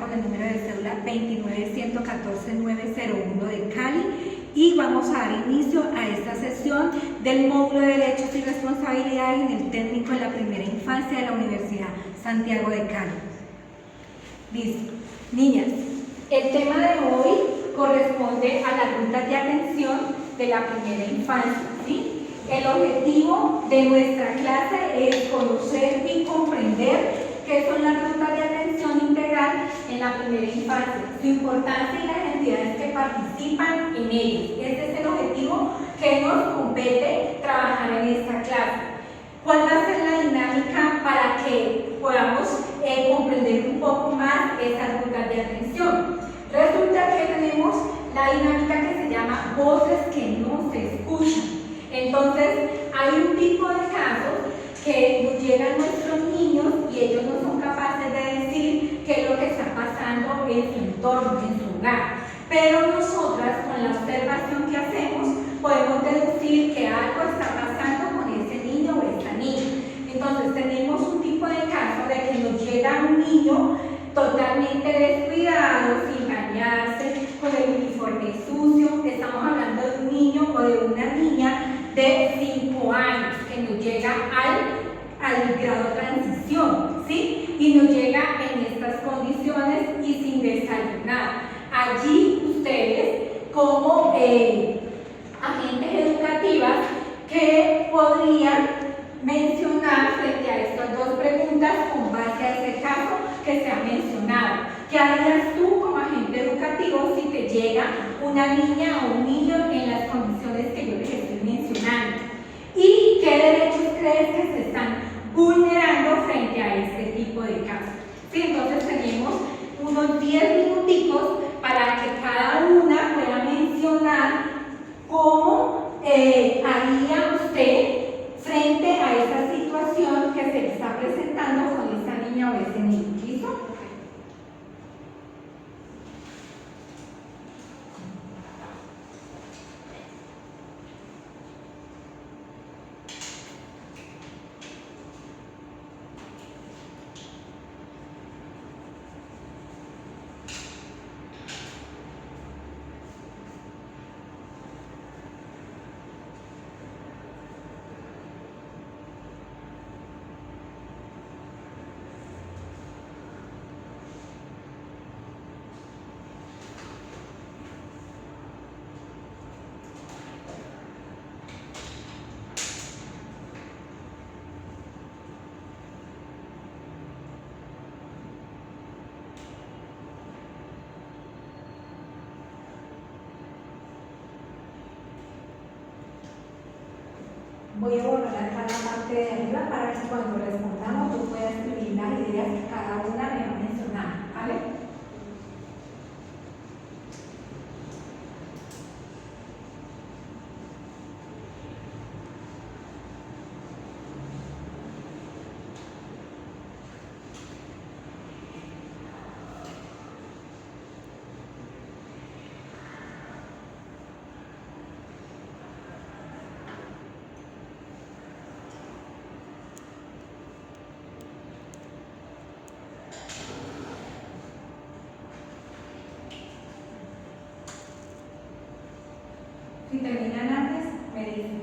con el número de cédula 29114901 de Cali y vamos a dar inicio a esta sesión del módulo de Derechos y Responsabilidades en el técnico en la primera infancia de la Universidad Santiago de Cali. Listo. Niñas, el tema de hoy corresponde a las rutas de atención de la primera infancia, ¿sí? El objetivo de nuestra clase es conocer y comprender qué son las rutas de atención integral en la primera infancia, su importancia y las entidades que participan en ellas. Este es el objetivo que nos compete trabajar en esta clase. ¿Cuál va a ser la dinámica para que podamos comprender un poco más estas rutas de atención? Resulta que tenemos la dinámica que se llama voces que no se escuchan. Entonces, hay un tipo de casos que nos llegan a nuestros niños y ellos no son capaces de decir qué es lo que está pasando en su entorno, en su hogar. Pero nosotras, con la observación que hacemos, podemos deducir que algo está pasando con ese niño o esta niña. Entonces, tenemos un tipo de caso de que nos llega un niño totalmente descuidado, sin bañarse, con el uniforme sucio. Estamos hablando de un niño o de una niña de 5 años que nos llega al grado transición, ¿sí? Y nos llega en estas condiciones y sin desayunar. Allí ustedes, como agentes educativas, ¿qué podrían mencionar frente a estas dos preguntas con base a ese caso que se ha mencionado? ¿Qué harías tú como agente educativo si te llega una niña o un niño en las condiciones que yo les estoy mencionando? ¿Y qué derechos crees que se están vulnerando frente a este tipo de casos? ¿Sí? Entonces tenemos unos 10 minuticos para que cada una pueda mencionar cómo haría usted frente a esta situación que se está presentando con esta niña o ese niño. ¿Listo? Voy a borrar acá la parte de arriba para que cuando respondamos yo pueda escribir las ideas que cada una me va a mencionar, ¿vale? Si terminan antes, me dicen.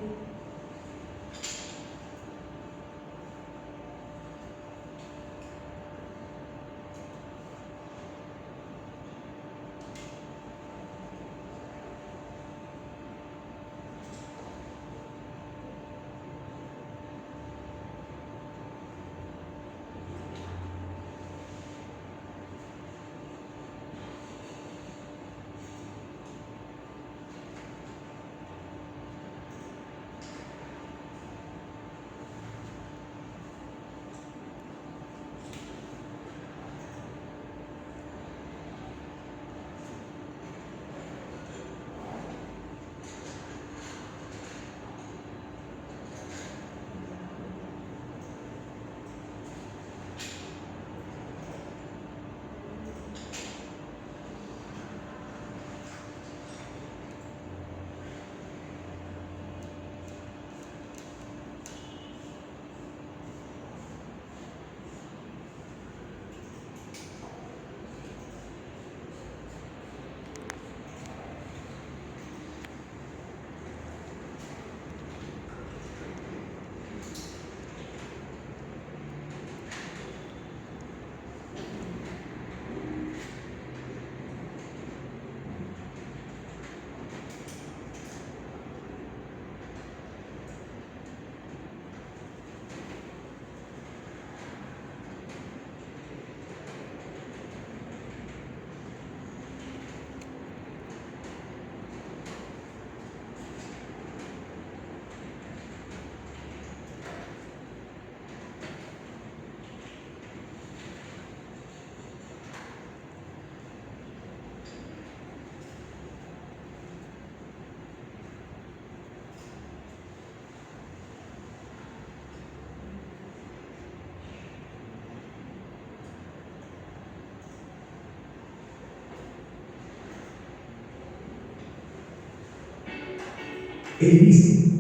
Él dice,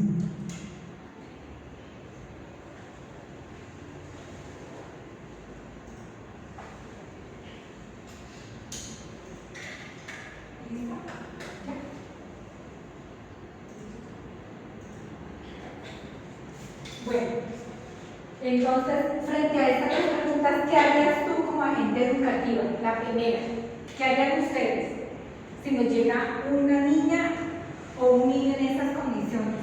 bueno, entonces, frente a estas dos preguntas, ¿qué harías tú como agente educativa? La primera, ¿qué harían ustedes si nos llega una niña o un niño en esas condiciones?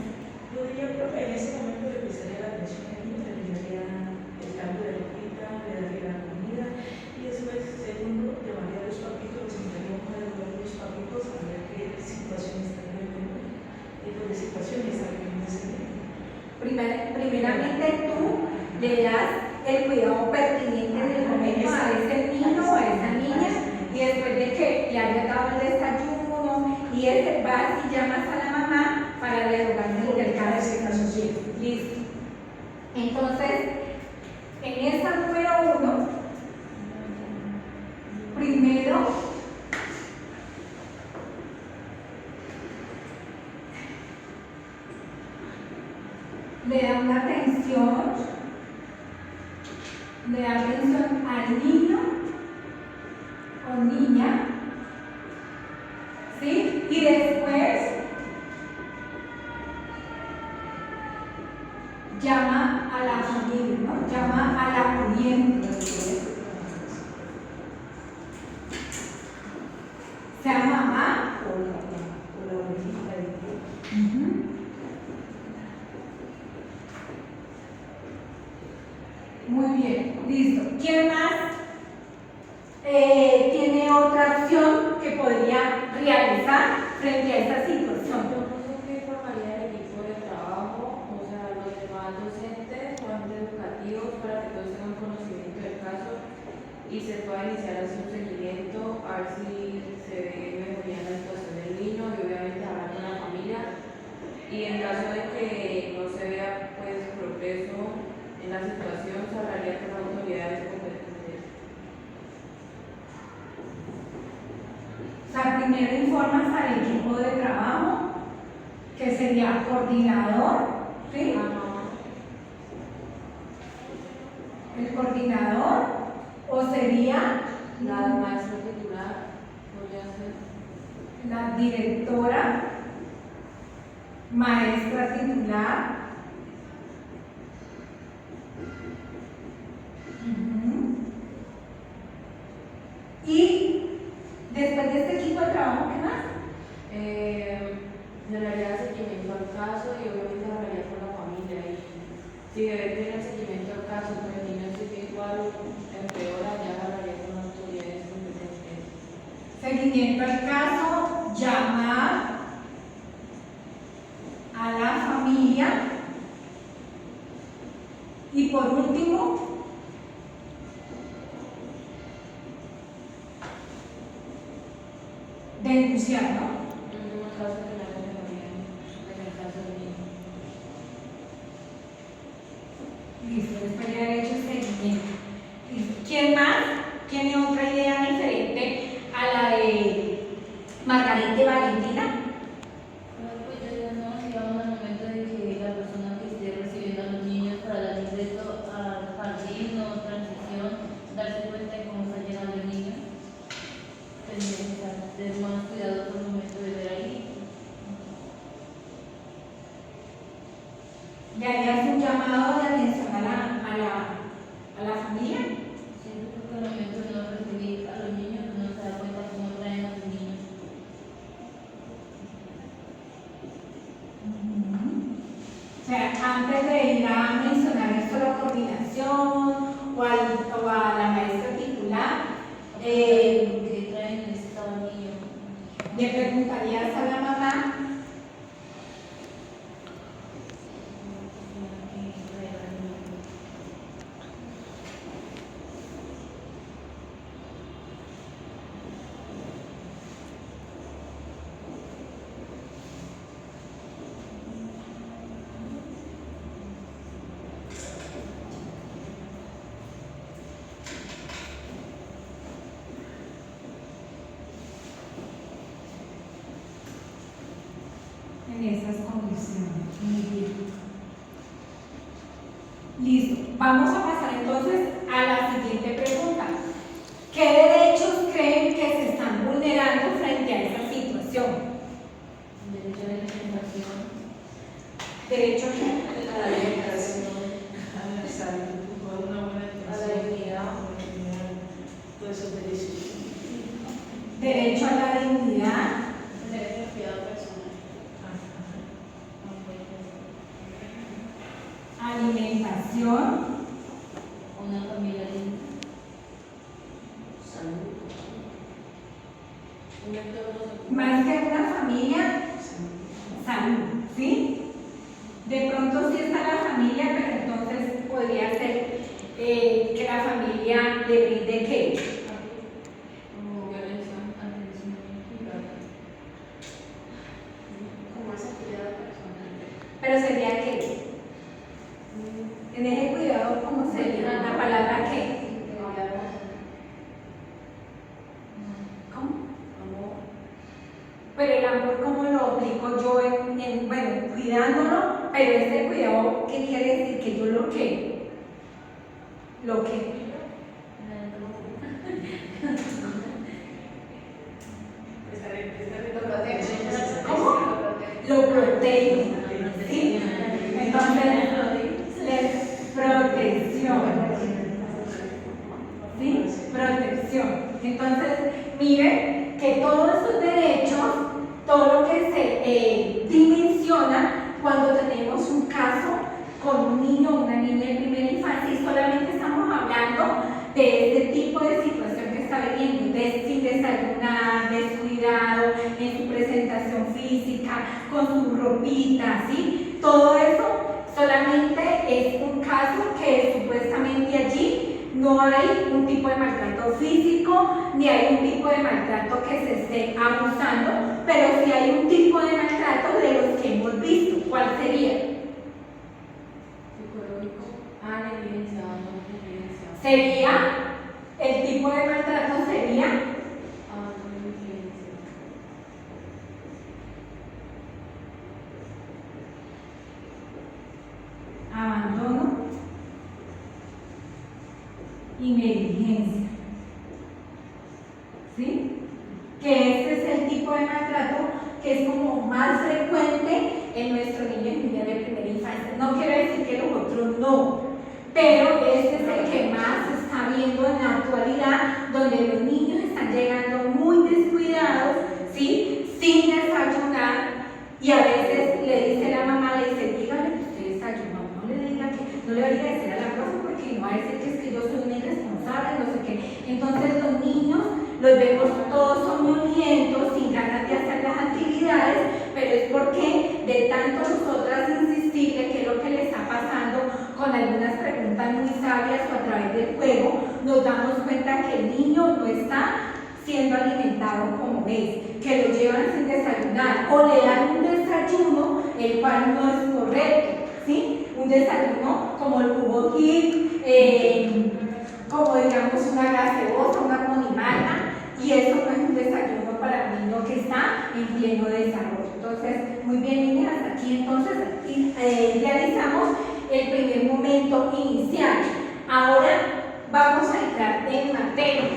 Yo diría, profe, en ese momento le prestaría la atención al niño, le brindaría el cambio de ropita, le daría la comida y después, segundo, llevaría los papitos, les enviaría un cuaderno de los papitos a ver qué situación está viviendo, qué tipo de situación está viviendo ese niño. Primeramente tú le das el cuidado pertinente en el momento a ese niño o a esa niña, y después de que le hayas dado el desayuno y ese vas y llamas a la mamá para dialogar del caso. Listo. Entonces, en esta número 1, primero le da una atención, al niño o niña, ¿sí? Y después llama a la familia, ¿no? Llama a la acudiente, sea mamá O la abuelita del niño. Muy bien, listo. ¿Quién más tiene otra opción que podría realizar frente a esta situación? Yo pienso que formaría el equipo de trabajo, o sea, los demás docentes o agentes educativos para que todos tengan conocimiento del caso y se pueda iniciar así un seguimiento, a ver si se ve mejoría en la situación del niño y obviamente hablar con la familia. Y en caso de que no se vea pues progreso en la situación, se hablaría con las autoridades competentes. O sea, primero informas al equipo de trabajo, que sería coordinador, ¿sí? El coordinador, o sería La maestra titular podría ser. la directora, maestra titular. Y después de este equipo de trabajo, ¿qué más? Le daría seguimiento al caso y obviamente hablaría con la familia. Y si debe tener seguimiento al caso, pero el niño sigue igual o empeora, ya hablaría con las autoridades competentes. Seguimiento al caso, llamar a la familia y por último, denunciar, ¿no? En caso de la mejoría en el caso del niño. Listo, después de haber hecho seguimiento. Listo. ¿Quién más tiene otra idea diferente a la de Margarita y Valentina? Pues ya no llegamos al momento de que la persona que esté recibiendo a los niños para dar ingreso al jardín o transición, darse cuenta de cómo está llegando el niño. Tendría que ser más cuidadoso al momento de ver ahí. ¿Le harías un llamado de atención a la familia? Siento que al momento de no recibir a los niños no se da cuenta cómo traen a los niños. Vamos a pasar entonces a la siguiente pregunta. ¿Qué derechos creen que se están vulnerando frente a esta situación? Derecho a la información. Derecho A la alimentación, a la salud, a una buena A la atención, dignidad. todos esos derechos. derecho a la dignidad, Derecho a cuidado personal. alimentación, Una familia digna. Salud. Un entorno seguro. más que una familia, salud, ¿sí? De pronto sí está la familia, pero entonces podría ser que la familia le brinde ¿qué? Como violencia. Atención. Como ese cuidado personal. Pero sería ¿qué? En ese cuidado, ¿cómo sería? La palabra ¿qué? ¿Cómo? Amor. Pero el amor, ¿cómo lo aplico yo bueno, cuidándolo? Pero ese cuidado, ¿qué quiere decir? Que yo lo que, ¿cómo? Lo protejo, ¿sí? Entonces, protección, ¿sí? Protección. Entonces, miren que todos esos derechos, todo lo que se dimensiona cuando tenemos un caso con un niño o una niña de primera infancia, y solamente estamos hablando de este tipo de situación que está viviendo, sin desayunar, descuidado, en su presentación física, con su ropita, ¿sí? Todo eso solamente es un caso que supuestamente allí no hay un tipo de maltrato físico, ni hay un tipo de maltrato que se esté abusando, pero sí hay un tipo de maltrato de los que hemos visto. ¿Cuál sería? Psicológico. Negligencia. No, negligencia. Sería, el tipo de maltrato sería Negligencia. abandono y negligencia, ¿sí? Que este es el tipo de maltrato que es como más frecuente en nuestros niños y niñas de primera infancia. No quiero decir que los otros no, pero este es el que más se está viendo en la actualidad, donde los niños están llegando muy descuidados, ¿sí? Sin desayunar, y a veces le dice la mamá, le dice, dígale que usted desayunó, no le diga que, no le vaya a decir a la profe porque no va a decir que es que yo soy una irresponsable, no sé qué. Entonces los niños los vemos todos soñolientos, sin ganas de hacer las actividades, pero es porque de tanto nosotras insistirle qué es lo que le está pasando, con algunas preguntas muy sabias o a través del juego, nos damos cuenta que el niño no está siendo alimentado como es, que lo llevan sin desayunar o le dan un desayuno el cual no es correcto, ¿sí? Un desayuno como el jugo Gil, como digamos una gaseosa, una monimalta, y eso no es un desayuno para el niño que está en pleno desarrollo. Entonces, muy bien niñas, aquí entonces realizamos el primer momento inicial. Ahora vamos a entrar en materia,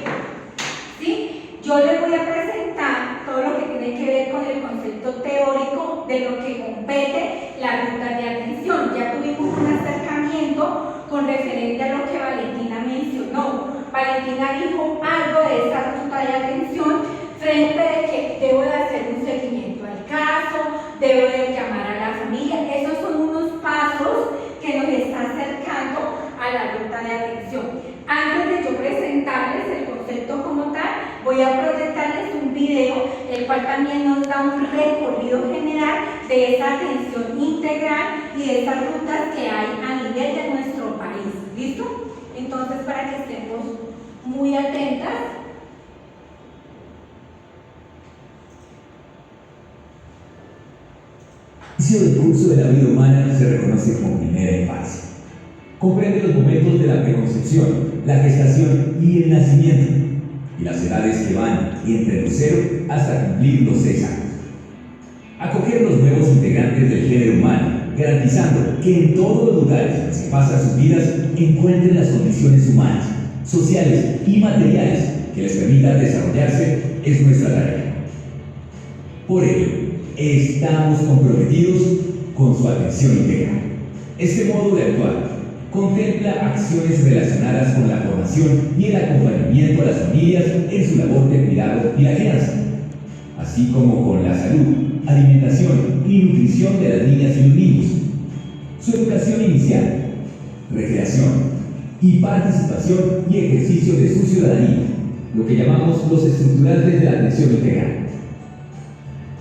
¿sí? Yo les voy a presentar todo lo que tiene que ver con el concepto teórico de lo que compete la ruta de atención. Ya tuvimos un acercamiento con referente a lo que Valentina mencionó. Valentina dijo algo de esa ruta de atención frente de que debo de hacer un seguimiento al caso, debo de llamar a la familia. Esos son unos pasos que nos están acercando a la ruta de atención. Antes de yo presentarles el concepto como tal, voy a proyectarles un video, el cual también nos da un recorrido general de esa atención integral y de esas rutas que hay a nivel de nuestro país. ¿Listo? Entonces, para que estemos muy atentas. El inicio del curso de la vida humana se reconoce como primera infancia. Comprende los momentos de la preconcepción, la gestación y el nacimiento, y las edades que van entre los 0 hasta cumplir los 6 años. Acoger los nuevos integrantes del género humano garantizando que en todos los lugares en los que pasan sus vidas encuentren las condiciones humanas, sociales y materiales que les permitan desarrollarse es nuestra tarea. Por ello, estamos comprometidos con su atención integral. Este modo de actuar contempla acciones relacionadas con la formación y el acompañamiento a las familias en su labor de cuidado y la crianza, así como con la salud, alimentación y nutrición de las niñas y los niños, su educación inicial, recreación y participación y ejercicio de su ciudadanía, lo que llamamos los estructurantes de la atención integral.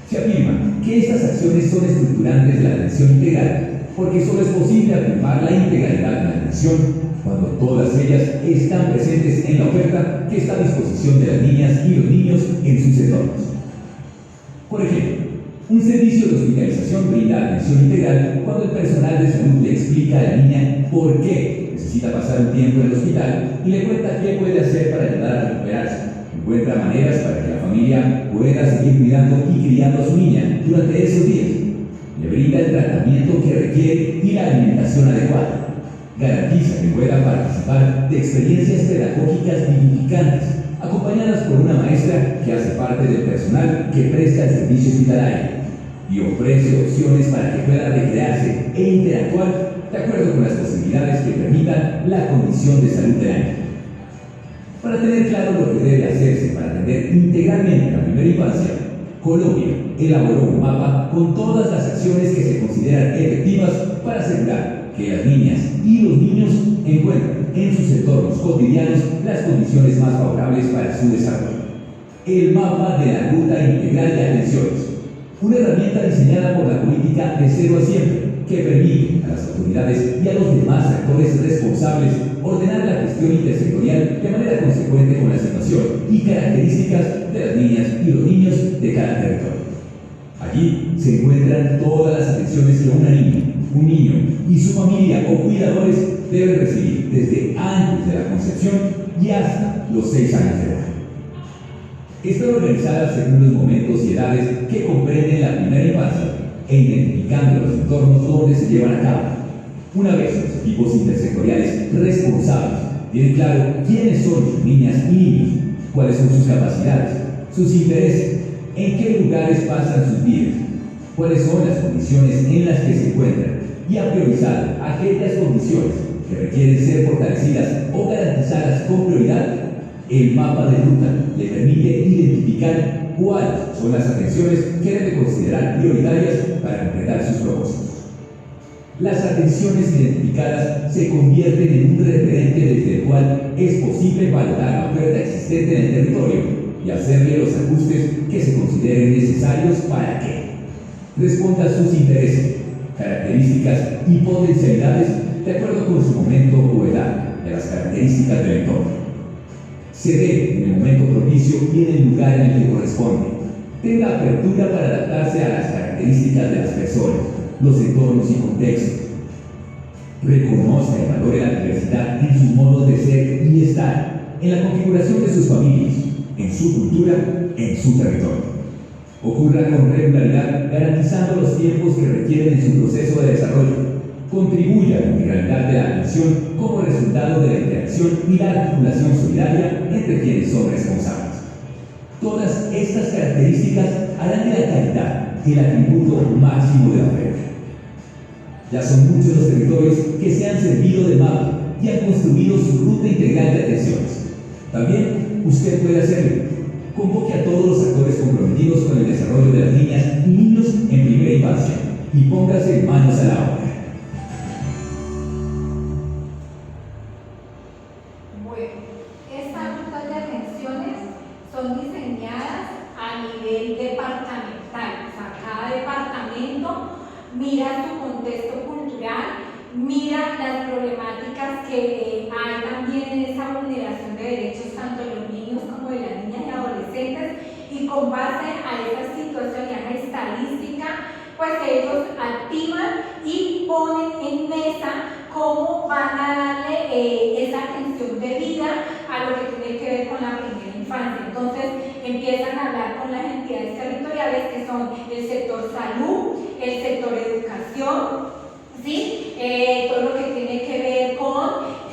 Se afirma que estas acciones son estructurantes de la atención integral porque solo es posible afirmar la integralidad de la atención cuando todas ellas están presentes en la oferta que está a disposición de las niñas y los niños en sus entornos. Por ejemplo, un servicio de hospitalización brinda atención integral cuando el personal de salud le explica a la niña por qué necesita pasar un tiempo en el hospital y le cuenta qué puede hacer para ayudar a recuperarse. Encuentra maneras para que la familia pueda seguir cuidando y criando a su niña durante esos días. Le brinda el tratamiento que requiere y la alimentación adecuada. Garantiza que pueda participar de experiencias pedagógicas vivificantes, acompañadas por una maestra que hace parte del personal que presta el servicio hospitalario y ofrece opciones para que pueda recrearse e interactuar de acuerdo con las posibilidades que permitan la condición de salud de la niña. Para tener claro lo que debe hacerse para atender integralmente la primera infancia, Colombia elaboró un mapa con todas las acciones que se consideran efectivas para asegurar que las niñas y los niños encuentren en sus entornos cotidianos las condiciones más favorables para su desarrollo. El mapa de la ruta integral de atenciones, una herramienta diseñada por la política de 0 a siempre, que permite a las autoridades y a los demás actores responsables ordenar la gestión intersectorial de manera consecuente con la situación y características de las niñas y los niños de cada territorio. Allí se encuentran todas las atenciones que una niña, un niño y su familia o cuidadores deben recibir desde antes de la concepción y hasta los 6 años de edad. Están organizadas según los momentos y edades que comprenden la primera infancia e identificando los entornos donde se llevan a cabo. Una vez los equipos intersectoriales responsables tienen claro quiénes son sus niñas y niños, cuáles son sus capacidades, sus intereses, en qué lugares pasan sus vidas, cuáles son las condiciones en las que se encuentran y ha priorizado aquellas condiciones que requieren ser fortalecidas o garantizadas con prioridad, el mapa de ruta le permite identificar cuáles son las atenciones que debe considerar prioritarias para completar sus propósitos. Las atenciones identificadas se convierten en un referente desde el cual es posible valorar la oferta existente en el territorio y hacerle los ajustes que se consideren necesarios para que responda a sus intereses, características y potencialidades de acuerdo con su momento o edad de las características del entorno. Se dé en el momento propicio y en el lugar en el que corresponde. Tenga apertura para adaptarse a las características de las personas, los entornos y contextos. Reconozca y valore la diversidad en sus modos de ser y estar, en la configuración de sus familias, en su cultura, en su territorio. Ocurra con regularidad, garantizando los tiempos que requieren en su proceso de desarrollo. Contribuya a la integralidad de la atención como resultado de la interacción y la articulación solidaria entre quienes son responsables. Todas estas características harán de la calidad el atributo máximo de la oferta. Ya son muchos los territorios que se han servido de mapa y han construido su ruta integral de atenciones. También usted puede hacerlo. Convoque a todos los actores comprometidos con el desarrollo de las niñas y niños en primera infancia y póngase manos a la obra. Estas rutas de atenciones son diseñadas a nivel departamental, o sea, cada departamento mira su contexto cultural, mira las problemáticas que hay también en esa vulneración de derechos tanto de los niños como de las niñas y adolescentes, y con base a esa situación y a esa estadística, pues ellos activan y ponen en mesa cómo van a darle esa atención debida a lo que tiene que ver con la primera infancia. Entonces empiezan a hablar con las entidades territoriales que son el sector salud, el sector educación, ¿sí? Todo lo que tiene que ver con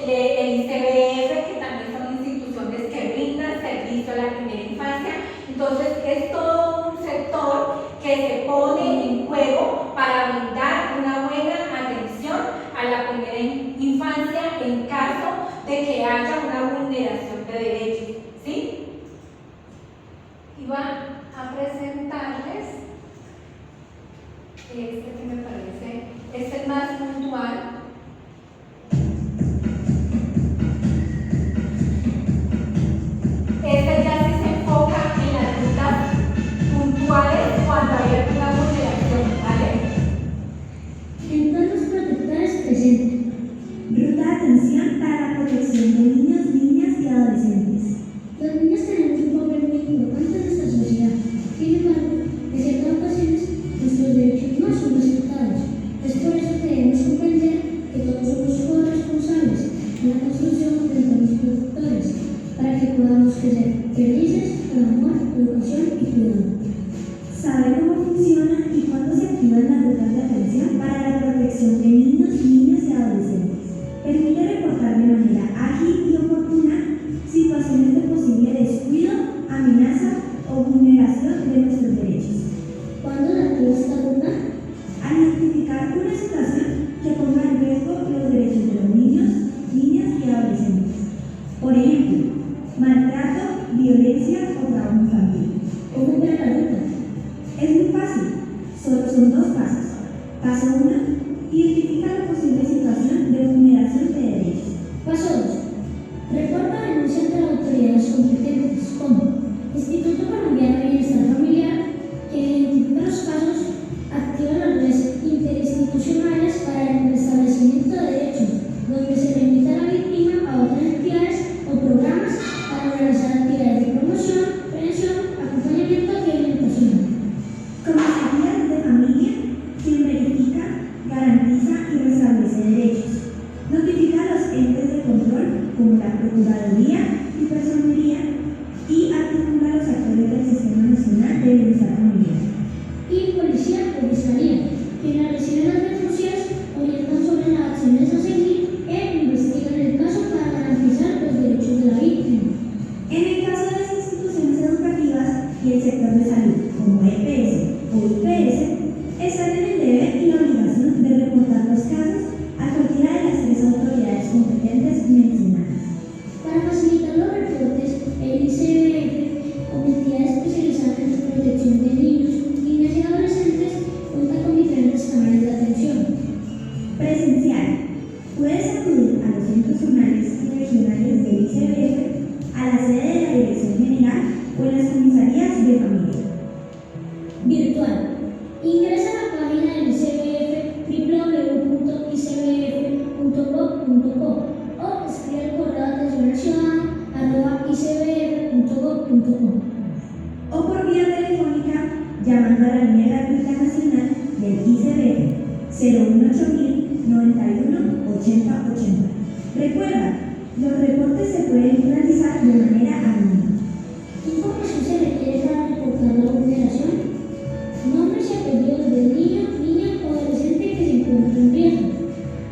el ICBF, que también son instituciones que brindan servicio a la primera infancia. Entonces es todo un sector que se pone en juego para brindar una buena atención a la primera infancia en caso de que haya una vulneración de derechos, ¿sí? Iba a presentarles este que me parece es el más puntual. Este ya sí se enfoca en las rutas puntuales cuando hay alguna vulneración, ¿vale? Entornos protectores presentes. Ruta de atención para la protección de niños, niñas y adolescentes. Los niños tenemos un papel muy importante en nuestra sociedad. Sin embargo, en ciertas ocasiones, nuestros derechos no son respetados. Es por eso que debemos comprender que todos somos corresponsables en la construcción de entornos protectores, para que podamos crecer felices con amor, educación y cuidado. ¿Sabe cómo funciona y cuándo se activan las rutas de atención para la protección de niños, niñas y adolescentes? Permite reportar de manera ágil y oportuna situaciones de posible descuido, amenaza o vulneración de nuestros derechos. ¿Cuándo se activa esta ruta? Al identificar una situación que ponga en riesgo los derechos de los niños, niñas y adolescentes. Por ejemplo, maltrato, violencia o trabajo infantil. ¿Cómo opera la ruta? Es muy fácil, solo son 2 pasos. Paso 1, identifica la posible situación de vulneración de derechos. Paso 2, reporta denuncia ante las autoridades competentes, como Instituto Colombiano de Bienestar Familiar, que identifica los casos, activa las redes interinstitucionales para el restablecimiento de derechos, donde se remite a la víctima a otras entidades o programas para realizar actividades de promoción, prevención, acompañamiento y orientación. Comisarías de familia, quien verifica, garantiza y restablece derechos. Notifica a los entes de control, como la Procuraduría y Personería, y articula los actores del Sistema Nacional de Bienestar Familiar. Y policía o fiscalía, quienes reciben las denuncias, orientan sobre las acciones a seguir e investigan el caso para garantizar los derechos de la víctima. En el caso de las instituciones educativas y el sector de salud, como EPS o IPS, están en el deber y la obligación de reportar los casos a cualquiera de las 3 autoridades competentes mencionadas. Para facilitar los reportes, el ICBF, como entidad especializada en la protección de niños, niñas y adolescentes, cuenta con diferentes canales de atención. Presencial. Puedes acudir a los centros zonales y regionales del ICBF, a la sede de la Dirección General o en las comisarías de familia. Virtual. Ingresa a la página del ICBF www.icbf.gov.co o escribe el correo de atención al ciudadano@icbf.gov.co o por vía telefónica llamando a la línea gratuita nacional del ICBF 018 91 80 80. Recuerda, los reportes se pueden realizar de manera anónima. ¿Qué información se requiere para reportar la vulneración? Nombres y apellidos del niño, niña o adolescente que se encuentra en riesgo.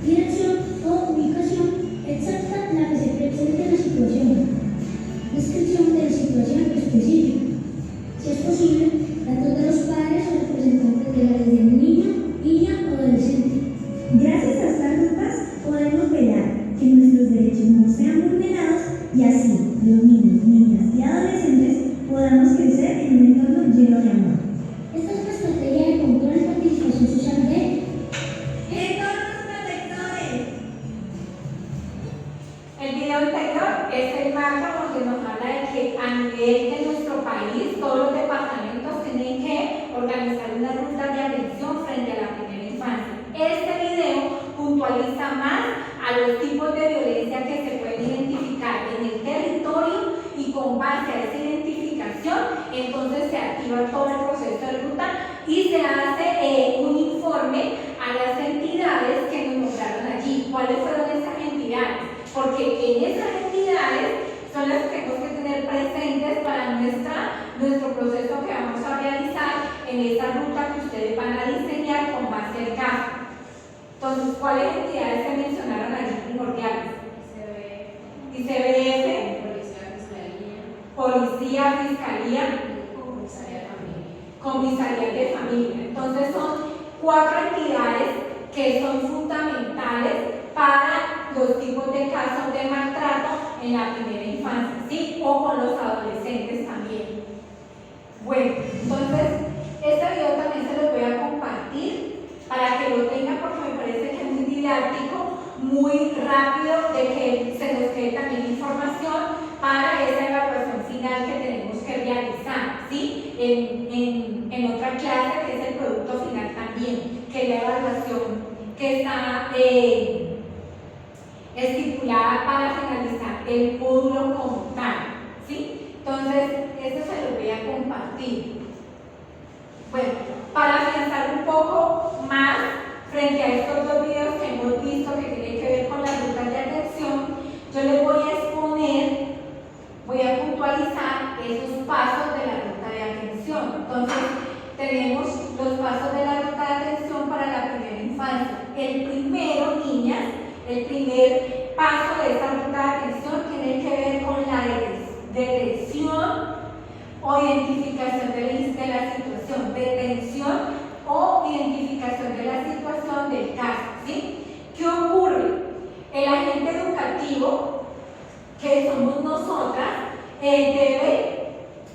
Dirección o ubicación exacta en la que se presente la situación. Descripción de la situación específica. Si es posible, datos de los padres o representantes legales del niño, niña o adolescente. Gracias a estas rutas podemos velar que nuestros derechos no sean vulnerados y así los niños, niñas y adolescentes podamos crecer en un entorno lleno de amor. Esta es una estrategia de control y participación social de entornos protectores. El video anterior es el marco donde nos habla de que a nivel de nuestro país todos los departamentos tienen que organizar una ruta de atención frente a la primera infancia. Este video puntualiza más a los tipos de violencia que se pueden identificar en el territorio y con base a esa identificación entonces se activa todo el proceso de ruta y se hace un informe a las entidades que nos nombraron allí. ¿Cuáles fueron esas entidades? Porque en esas entidades son las que tenemos que tener presentes para nuestro proceso que vamos a realizar en esa ruta que ustedes van a diseñar con base al caso. Entonces, ¿cuáles entidades se mencionaron allí primordiales? ICBF, Policía, Fiscalía, Comisaría de Familia. Entonces son 4 entidades que son fundamentales para los tipos de casos de maltrato en la primera infancia, ¿sí? O con los adolescentes también. Bueno, entonces este video también se los voy a compartir para que lo tengan, porque me parece que es muy didáctico, muy rápido, de que se nos quede también información para esa evaluación final que tenemos que realizar, ¿sí? En otra clase, que es el producto final también, que es la evaluación que está estipulada para finalizar el módulo como tal, ¿sí? Entonces, esto se lo voy a compartir. Bueno, para afianzar un poco más frente a estos 2 videos que hemos visto que tienen que ver con las rutas de atención, yo les voy a exponer, voy a puntualizar esos pasos de la ruta de atención. Entonces, tenemos los pasos de la ruta de atención para la primera infancia. El primero, niñas, el primer paso de esta ruta de atención tiene que ver con la detención o identificación de la situación, detención o identificación de la situación del caso, ¿sí? ¿Qué ocurre? El agente educativo, que somos nosotras,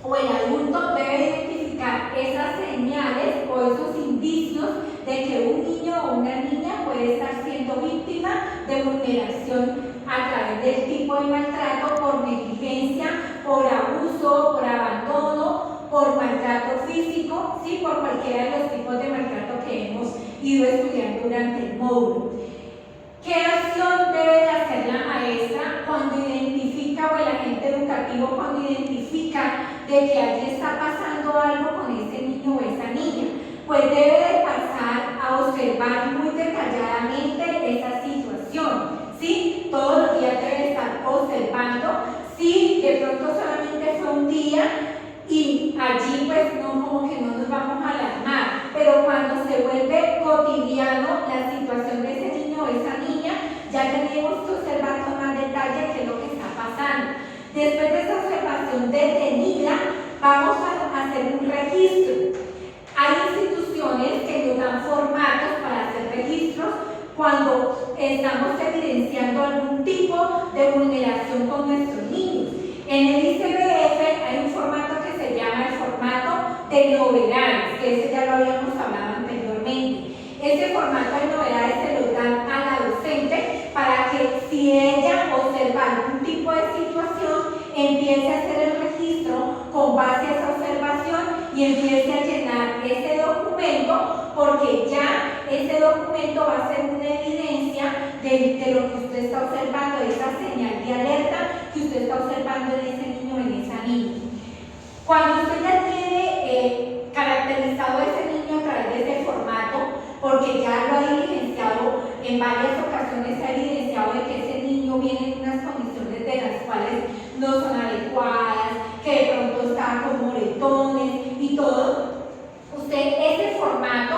o el adulto debe identificar esas señales o esos indicios de que un niño o una niña puede estar siendo víctima de vulneración a través del tipo de maltrato por negligencia, por abuso, por abandono, por maltrato físico, ¿sí? Por cualquiera de los tipos de maltrato que hemos ido estudiando durante el módulo. ¿Qué acción debe de hacer la maestra cuando identifica, o el agente educativo cuando identifica de que allí está pasando algo con ese niño o esa niña? Pues debe de pasar a observar muy detalladamente esa situación, ¿sí? Todos los días debe estar observando. Si de pronto solamente fue un día y allí pues no, como que no nos vamos a alarmar, pero cuando se vuelve cotidiano la situación de ese niño o esa niña, ya tenemos que observar con más detalle qué es lo que está pasando. Después de esa observación detenida, vamos a hacer un registro. Hay instituciones que nos dan formatos para hacer registros cuando estamos evidenciando algún tipo de vulneración con nuestros niños. En el ICBF hay un formato que se llama el formato de novedades, que ese ya lo habíamos hablado anteriormente. Ese formato de novedades se lo dan a la docente para que, si ella observa algún tipo de situación, empiece a hacer el registro con base a esa observación y empiece a llenar ese documento, porque ya ese documento va a ser una evidencia de lo que usted está observando, de esa señal de alerta que usted está observando en ese niño o en esa niña. Cuando usted ya tiene caracterizado a ese niño a través de ese formato, porque ya lo ha diligenciado en varias ocasiones, se ha evidenciado de que ese niño viene en unas condiciones de las cuales no son adecuadas, que de pronto está con moretones y todo, usted ese formato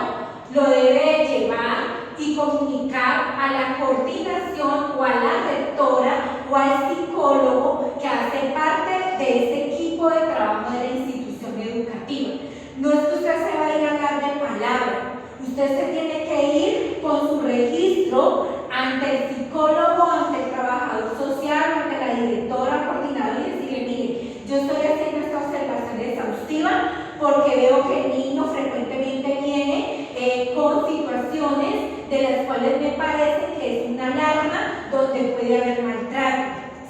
lo debe llevar y comunicar a la coordinación o a la rectora o al psicólogo que hace parte de ese equipo de trabajo de la institución educativa. No es que usted se va a ir a hablar de palabra, usted se tiene que ir con su registro ante el psicólogo, ante el trabajador social, ante la directora, coordinadora, y decirle: mire, yo estoy haciendo esta observación exhaustiva porque veo que el niño frecuentemente viene con situaciones de las cuales me parece que es una alarma donde puede haber maltrato,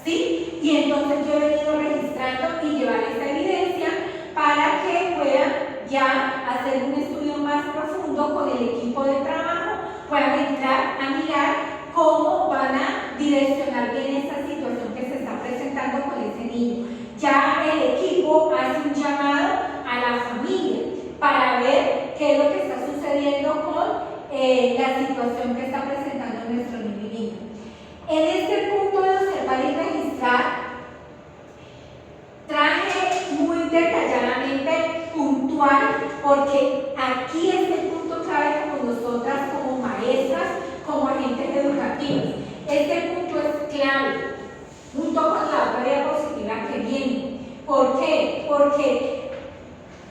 ¿sí? Y entonces yo he venido registrando y llevar esta evidencia para que puedan ya hacer un estudio más profundo con el equipo de trabajo, puedan entrar a mirar cómo van a direccionar bien esta situación que se está presentando con ese niño. Ya el equipo hace un llamado a la familia para ver qué es lo que está sucediendo con la situación que está presentando nuestro niño y niña. En este punto de observar y registrar, traje muy detalladamente puntual, porque aquí es el punto clave como nosotras, como maestras, este punto es clave, junto con la otra diapositiva que viene. ¿Por qué? Porque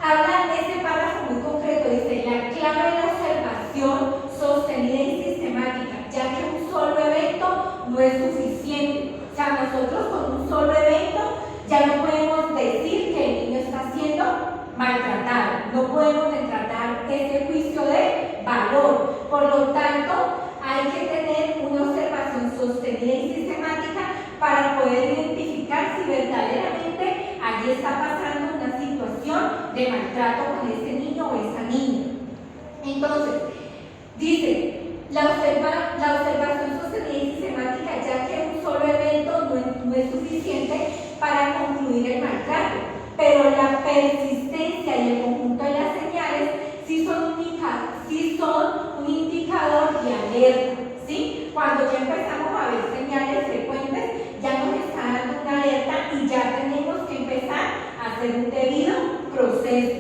habla en ese párrafo muy concreto, dice, la clave de la observación sostenida y sistemática, ya que un solo evento no es suficiente. O sea, nosotros con un solo evento ya no podemos decir que el niño está siendo maltratado, no podemos tratar ese juicio de valor. Por lo tanto, hay que tener una observación sostenida y sistemática para poder identificar si verdaderamente allí está pasando una situación de maltrato con ese niño o esa niña. Entonces, dice, la observación sostenida y sistemática, ya que un solo evento no es suficiente para concluir el maltrato, pero la persistencia y el conjunto de las señales sí son un indicador de alerta, ¿sí? Cuando ya empezamos a ver señales frecuentes, ya nos está dando una alerta y ya tenemos que empezar a hacer un debido proceso.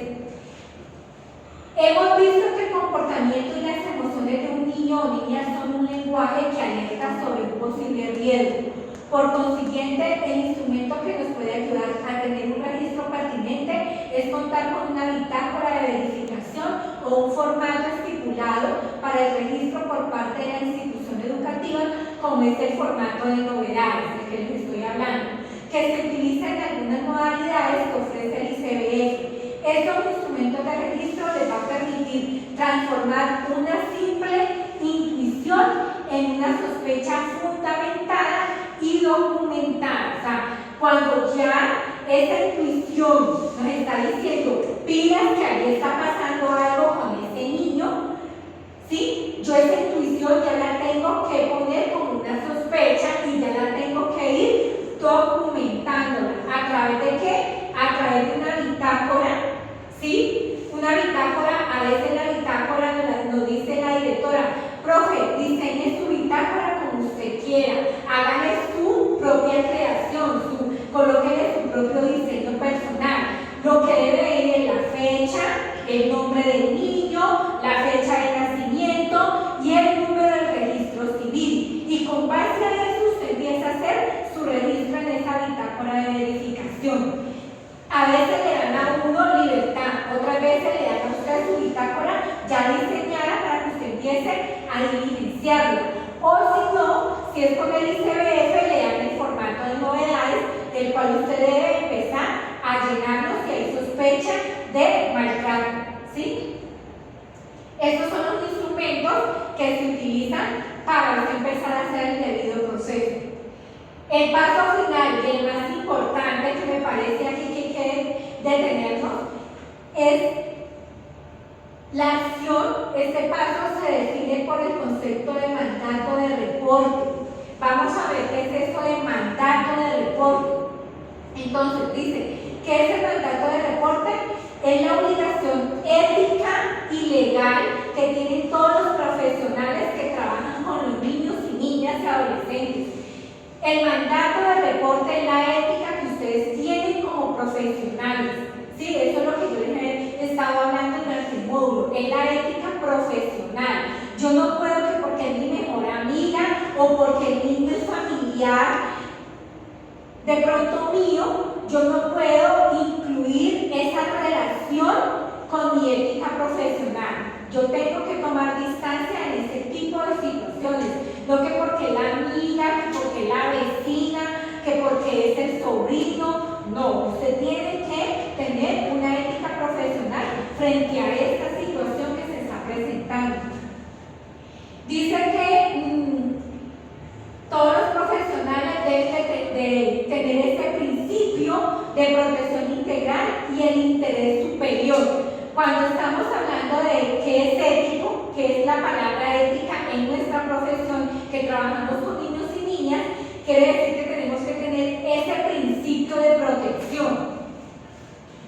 Hemos visto que el comportamiento y las emociones de un niño o niña son un lenguaje que alerta sobre un posible riesgo. Por consiguiente, el instrumento que nos puede ayudar a tener un registro pertinente es contar con una bitácora de verificación o un formato estipulado para el registro por parte de la institución educativa, como es el formato de novedades del que les estoy hablando, que se utiliza en algunas modalidades que ofrece el ICBF. Estos instrumentos de registro les va a permitir transformar una simple intuición en una sospecha fundamentada y documentada. O sea, cuando ya esa intuición nos está diciendo, pilas que ahí está pasando algo con ese niño, ¿sí? Yo esa intuición ya la tengo que poner como una sospecha y ya la tengo que ir documentándola. ¿A través de qué? A través de una bitácora, ¿sí? Una bitácora, a veces la bitácora nos dice la directora, profe, diseñe su bitácora como usted quiera, hágale su propia creación, colóquele su propio diseño personal. Lo que debe ir es la fecha, el nombre del niño, la fecha de nacimiento y el número del registro civil. Y con base a eso usted empieza a hacer su registro en esa bitácora de verificación. A veces le dan a uno libertad, otras veces le dan a usted su bitácora ya diseñada para que usted empiece a diligenciarla. O si no, si es con el ICBF, le dan el formato de novedades, del cual usted debe empezar a llenarlo si hay sospecha de maltrato, ¿sí? Estos son los instrumentos que se utilizan para usted empezar a hacer el debido proceso. El paso final y el más importante que me parece aquí que hay que detenernos es la acción. Este paso se define por el concepto de mandato de reporte. Vamos a ver qué es esto de mandato de reporte. Entonces dice, ¿qué es el mandato de reporte? Es la obligación ética y legal que tienen todos los profesionales que trabajan con los niños y niñas y adolescentes. El mandato de reporte es la ética que ustedes tienen como profesionales. Sí, eso es lo que yo les he estado hablando durante el módulo, es la ética profesional. Yo no puedo que porque es mi mejor amiga o porque el niño es familiar de pronto mío, yo no puedo incluir esa relación con mi ética profesional. Yo tengo que tomar distancia en ese tipo de situaciones. No que porque la amiga, que porque la vecina, que porque es el sobrino. No, usted tiene que tener una ética profesional frente a esta situación que se está presentando. Dice que todos los profesionales deben de tener este principio de protección integral y el interés superior. Cuando estamos hablando de qué es ético, que es la palabra ética en nuestra profesión, que trabajamos con niños y niñas, quiere decir que tenemos que tener ese principio de protección.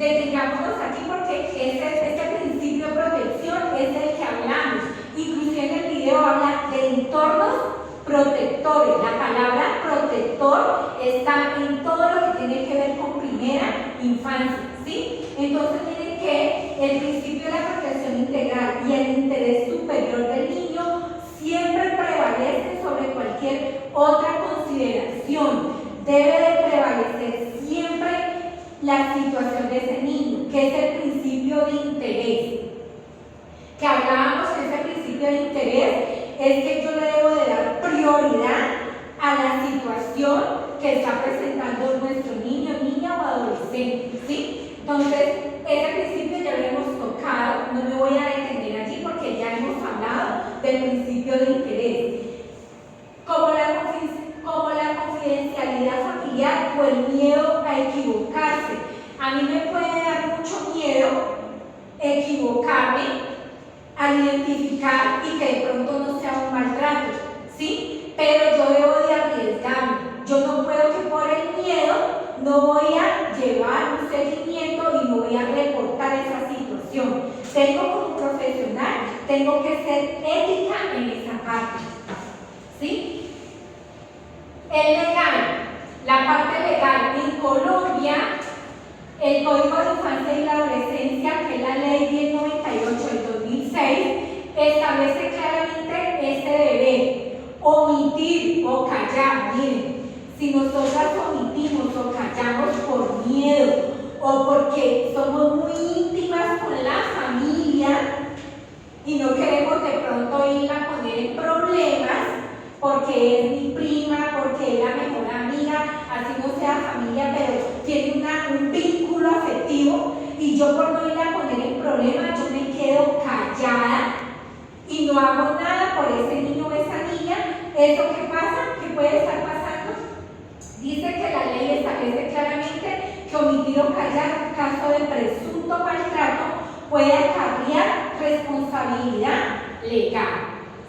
Detengámonos aquí porque este principio de protección es del que hablamos. Inclusive en el video habla de entornos protectores. La palabra protector está en todo lo que tiene que ver con primera infancia, ¿sí? Entonces miren que el principio de la protección integral y el interés superior del niño siempre prevalecen sobre cualquier Otra consideración, debe de prevalecer siempre la situación de ese niño, que es el principio de interés. Que hablábamos que ese principio de interés es que yo le debo de dar prioridad a la situación que está presentando nuestro niño, niña o adolescente, ¿sí? Entonces, ese principio ya lo hemos tocado, no me voy a detener allí porque ya hemos hablado del principio de interés. Como la confidencialidad familiar o el miedo a equivocarse. A mí me puede dar mucho miedo equivocarme al identificar y que de pronto no sea un maltrato, ¿sí? Pero yo debo de arriesgarme. Yo no puedo que por el miedo no voy a llevar un seguimiento y no voy a reportar esa situación. Tengo como profesional, tengo que ser ética en esa parte, ¿sí? El legal, la parte legal en Colombia, el Código de Infancia y la Adolescencia, que es la Ley 1098 del 2006, establece claramente ese deber, omitir o callar. Miren, si nosotras omitimos o callamos por miedo o porque somos muy íntimas con la familia y no queremos de pronto ir a poner en problemas, porque es mi prima, porque es la mejor amiga, así no sea familia, pero tiene un vínculo afectivo, y yo por no ir a poner en problemas, yo me quedo callada y no hago nada por ese niño o esa niña. ¿Eso qué pasa? ¿Qué puede estar pasando? Dice que la ley establece claramente que omitir o callar en caso de presunto maltrato puede acarrear responsabilidad legal,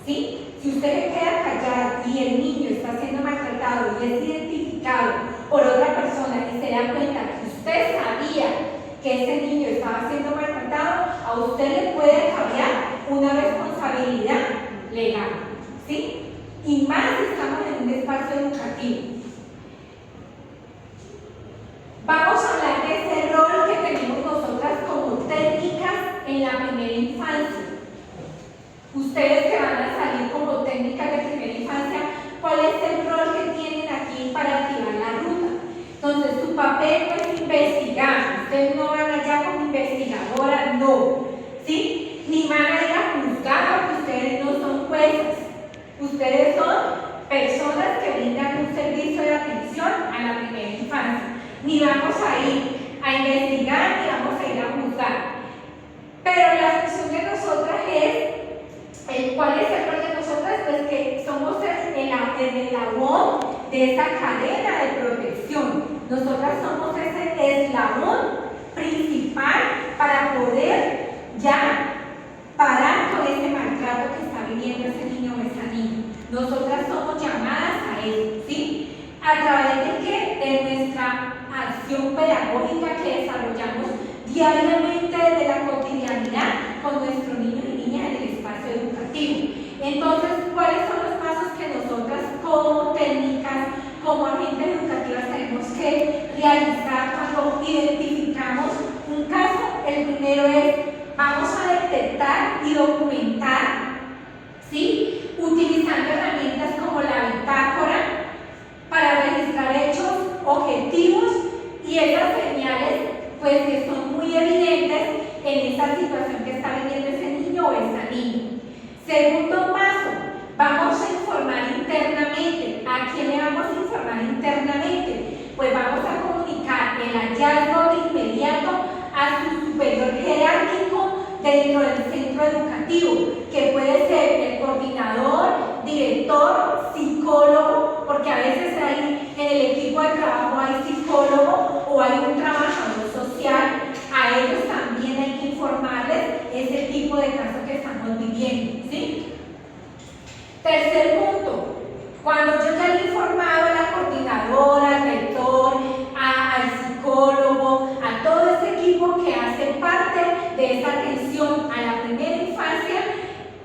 ¿sí? Si usted le queda callada y el niño está siendo maltratado y es identificado por otra persona y se da cuenta que usted sabía que ese niño estaba siendo maltratado, a usted le puede acarrear una responsabilidad legal, ¿sí? Y más si estamos en un espacio educativo. Vamos a hablar de ese rol que tenemos nosotras como técnicas en la primera infancia. Ustedes que van a salir como técnicas de primera infancia, ¿cuál es el rol que tienen aquí para activar la ruta? Entonces, su papel no es investigar. Ustedes no van allá como investigadora, no, ¿sí? Ni van a ir a juzgar porque ustedes no son jueces. Ustedes son personas que brindan un servicio de atención a la primera infancia. Ni vamos a ir a investigar, ni vamos a ir a juzgar. Pero la función de nosotras es, ¿cuál es el rol de nosotras? Pues que somos el eslabón de esa cadena de protección. Nosotras somos ese eslabón principal para poder ya parar con ese maltrato que está viviendo ese niño o esa niña. Nosotras somos llamadas a eso, ¿sí? ¿A través de qué? De nuestra acción pedagógica que desarrollamos diariamente desde la cotidianidad con nuestros niños y niñas en el espacio educativo. Entonces, ¿cuáles son los pasos que nosotras como técnicas, como agentes educativas tenemos que realizar cuando identificamos un caso? El primero es, vamos a detectar y documentar, ¿sí? Utilizando herramientas como la bitácora para registrar hechos objetivos y esas señales pues que son muy evidentes en esta situación que está viviendo ese niño o esa niña. Segundo paso, vamos a informar internamente. ¿A quién le vamos a informar internamente? Pues vamos a comunicar el hallazgo de inmediato a su superior jerárquico dentro del centro educativo, que puede ser el coordinador, director, psicólogo, porque a veces ahí en el equipo de trabajo hay psicólogo o hay un trabajador social. A ellos también hay que informarles ese tipo de casos que estamos viviendo, ¿sí? Tercer punto, cuando yo ya le he informado a la coordinadora, al rector, al psicólogo, a todo ese equipo que hace parte de esa atención a la primera infancia,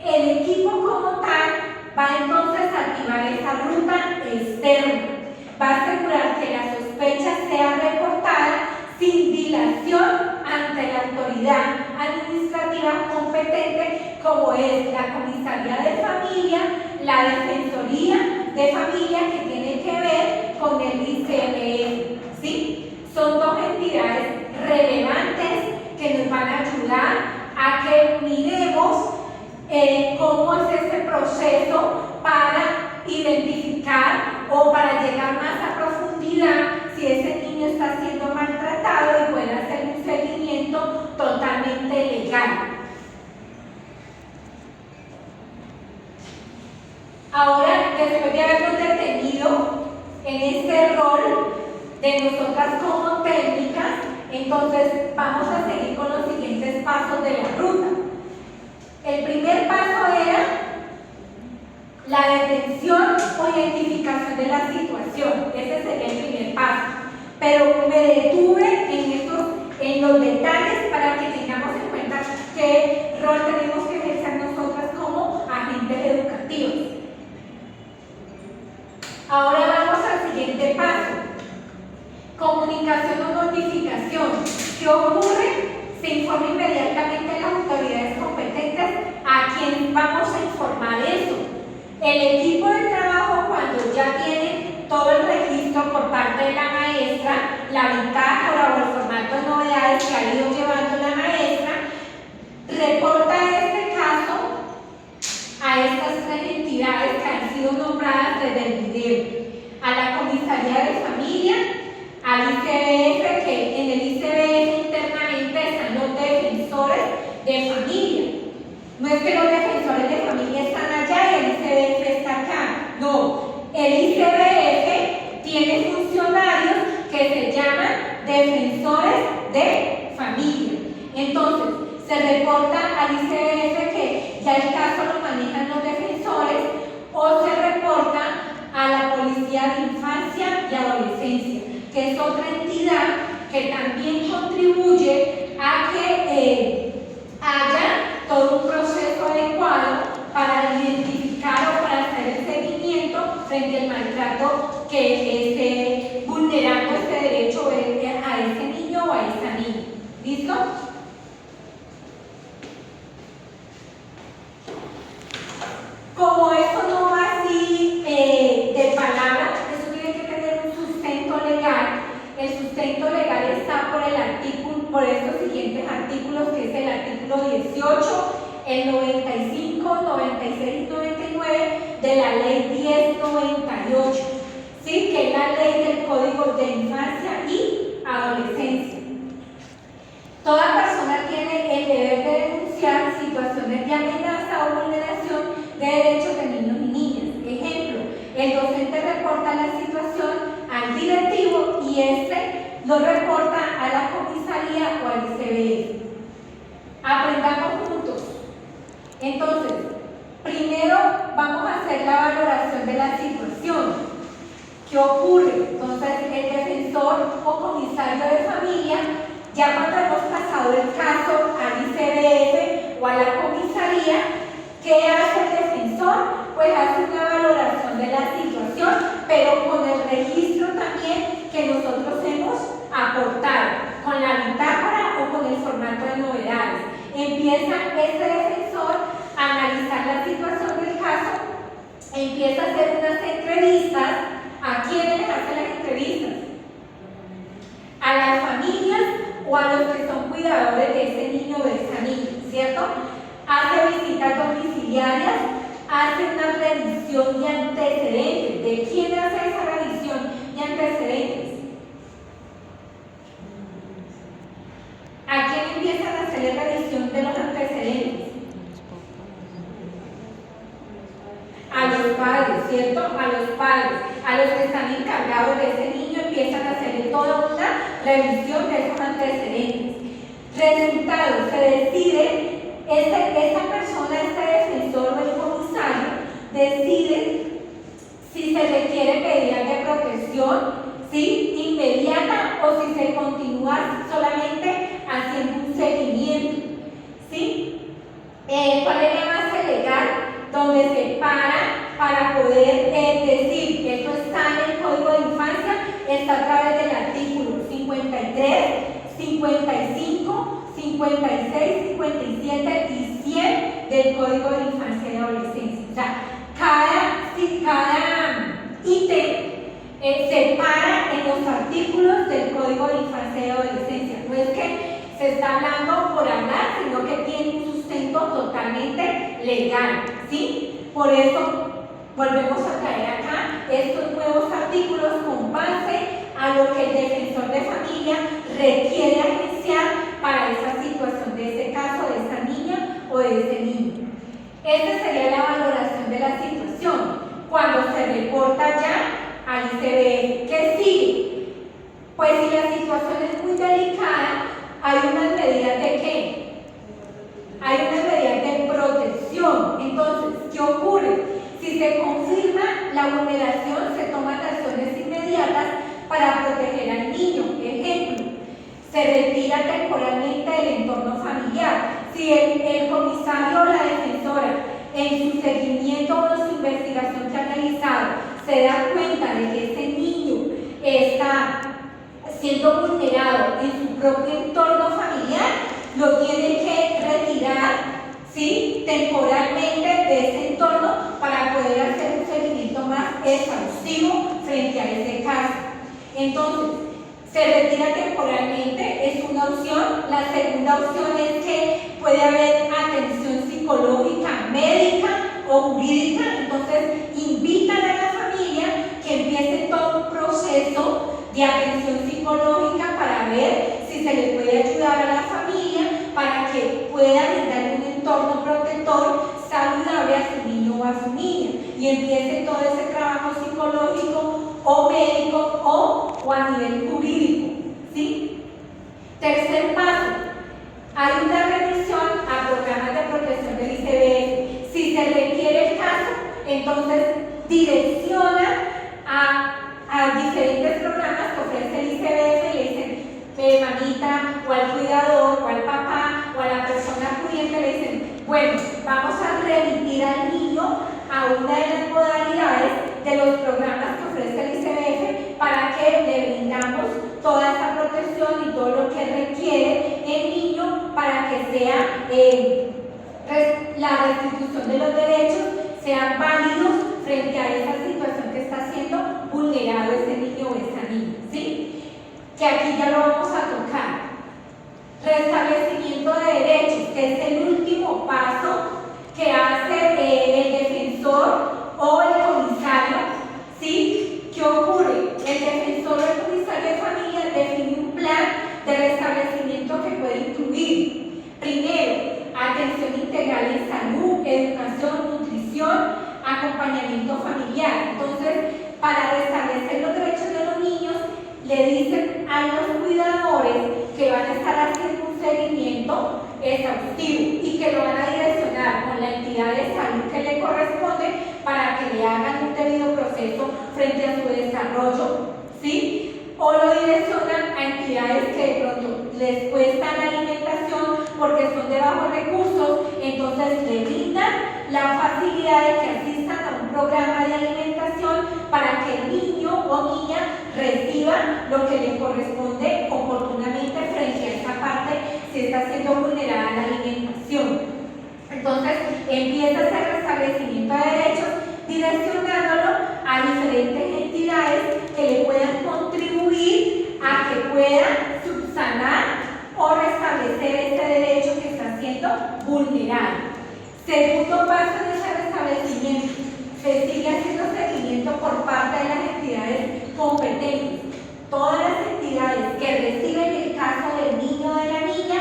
el equipo como tal va entonces a activar esa ruta externa, va a asegurar que la sospecha sea reportada sin dilación ante la autoridad administrativa competente, como es la Comisaría de Familia, la Defensoría de familia que tiene que ver con el ICBF, ¿sí? Son dos entidades relevantes que nos van a ayudar a que miremos cómo es ese proceso para identificar o para llegar más a profundidad si ese niño está siendo maltratado y puede hacer un seguimiento totalmente legal. Ahora, después de habernos detenido en este rol de nosotras como técnicas, entonces vamos a seguir con los siguientes pasos de la ruta. El primer paso era la detención o identificación de la situación. Ese sería el primer paso. Pero me detuve en los detalles para que tengamos en cuenta qué rol tenemos que ejercer nosotras como agentes educativos. Ahora vamos al siguiente paso. Comunicación o notificación. ¿Qué ocurre? Se informa inmediatamente a las autoridades competentes a quien vamos a informar eso. El equipo de trabajo, cuando ya tiene todo el registro por parte de la maestra, la bitácora o el formato de novedades que ha ido llevando la maestra, reporta este caso a estas tres entidades que han sido nombradas desde el video: a la comisaría de familia, al ICBF, que en el ICBF internamente están los defensores de familia. No es que los defensores de familia están allá y el ICBF está acá. No, el ICBF tiene funcionarios que se llaman defensores de familia. Entonces, se reporta al ICBF que ya el caso lo manejan los defensores o se reporta a la Policía de Infancia y Adolescencia, que es otra entidad que también contribuye a que haya todo un proceso adecuado para identificar o para hacer el seguimiento frente al maltrato que esté vulnerando este derecho a ese niño o a esa niña. ¿Listo? Como esto no va así de palabra, eso tiene que tener un sustento legal. El sustento legal está por estos siguientes artículos, que es el artículo 18, el 95, 96 y 99 de la ley 1098, ¿sí? Que es la ley del Código de Infancia y Adolescencia. Toda persona tiene el deber de denunciar situaciones de amenaza o vulneración de derechos de niños y niñas. Ejemplo, el docente reporta la situación al directivo y este lo reporta a la comisaría o al ICBF. Aprendamos juntos. Entonces, primero vamos a hacer la valoración de la situación. ¿Qué ocurre? Entonces, el defensor o comisario de familia, ya cuando hemos pasado el caso al ICBF o a la comisaría, ¿qué hace el defensor? Pues hace una valoración de la situación, pero con el registro también que nosotros hemos aportado, con la bitácora o con el formato de novedades. Empieza este defensor a analizar la situación del caso, empieza a hacer unas entrevistas. ¿A quiénes les hace las entrevistas? A las familias o a los que son cuidadores de ese niño o de esa niña, ¿cierto? Hace visitas domiciliarias, hace una revisión de antecedentes. ¿De quién hace esa revisión de antecedentes? ¿A quién empiezan a hacer la revisión de los antecedentes? A los padres, ¿cierto? A los padres, a los que están encargados de ese niño, empiezan a hacerle toda una revisión de esos antecedentes. Resultado, se decide, esta persona, este defensor o el comisario, decide si se requiere medidas de protección, ¿sí? Inmediata, o si se continúa solamente haciendo un seguimiento, ¿sí? ¿Cuál es la base legal donde se para poder decir que esto está en el Código de Infancia? Está a través del artículo 53, 55, 56, 57 y 100 del Código de Infancia y Adolescencia. O sea, cada ítem separa en los artículos del Código de Infancia y Adolescencia. No es que se está hablando por hablar, sino que tiene un sustento totalmente legal, ¿sí? Por eso volvemos a traer acá estos nuevos artículos con base a lo que el defensor de familia requiere agenciar para esa situación de ese caso, de esa niña o de ese niño. Esta sería la valoración de la situación cuando se reporta ya al ICBF. ¿Qué sigue? Pues si la situación es muy delicada, hay unas medidas de ¿qué? Hay unas medidas de protección. Entonces, ¿qué ocurre? Si se confirma la vulneración, se toman acciones inmediatas para proteger al niño. Ejemplo, se retira temporalmente del entorno familiar. Si el comisario o la defensora en su seguimiento o en su investigación que ha realizado se da cuenta de que ese niño está siendo vulnerado en su propio entorno familiar, lo tiene que retirar, ¿sí?, temporalmente de ese entorno para poder hacer un seguimiento más exhaustivo frente a ese caso. Entonces, se retira temporalmente, es una opción. La segunda opción es que puede haber atención psicológica, médica o jurídica. Entonces, invitan a la familia que empiece todo un proceso de atención psicológica para ver si se le puede ayudar a la familia para que pueda brindar un entorno protector saludable a su niño o a su niña, y empiece todo ese trabajo psicológico o médico o a nivel jurídico, ¿sí? Tercer paso, hay una revisión a programas de protección del ICBF. Si se requiere el caso, entonces direcciona a diferentes programas que ofrece el ICBF y le dicen, mamita, o al cuidador, o al papá, o a la persona acudiente, le dicen, bueno, vamos a remitir al niño a una de las modalidades de los programas que ofrece el ICBF para que le brindamos toda esa protección y todo lo que requiere el niño para que sea la restitución de los derechos sean válidos frente a esa situación que está siendo vulnerado ese niño o esa niña, ¿sí? Que aquí ya lo vamos a tocar. Restablecimiento de derechos, que es el último paso que hace el defensor o el comisario, ¿sí? ¿Qué ocurre? El defensor o el comisario de familia define un plan de restablecimiento que puede incluir, primero, atención integral en salud, educación, nutrición, acompañamiento familiar. Entonces, para restablecer los derechos de los niños, le dicen a los cuidadores que van a estar haciendo un seguimiento exhaustivo y que lo van a direccionar con la entidad de salud que le corresponde para que le hagan un debido proceso frente a su desarrollo, ¿sí? O lo direccionan a entidades que de pronto les cuesta la alimentación porque son de bajos recursos, entonces le brindan la facilidad de que asistan a un programa de alimentación para que el niño o niña reciba lo que le corresponde oportunamente frente a esa parte si está siendo vulnerada la alimentación. Entonces empieza ese restablecimiento de derechos direccionándolo a diferentes entidades que le puedan contribuir a que puedan subsanar o restablecer este derecho que está siendo vulnerado. Segundo paso en ese restablecimiento, se sigue haciendo seguimiento por parte de las entidades competentes. Todas las entidades que reciben el caso del niño o de la niña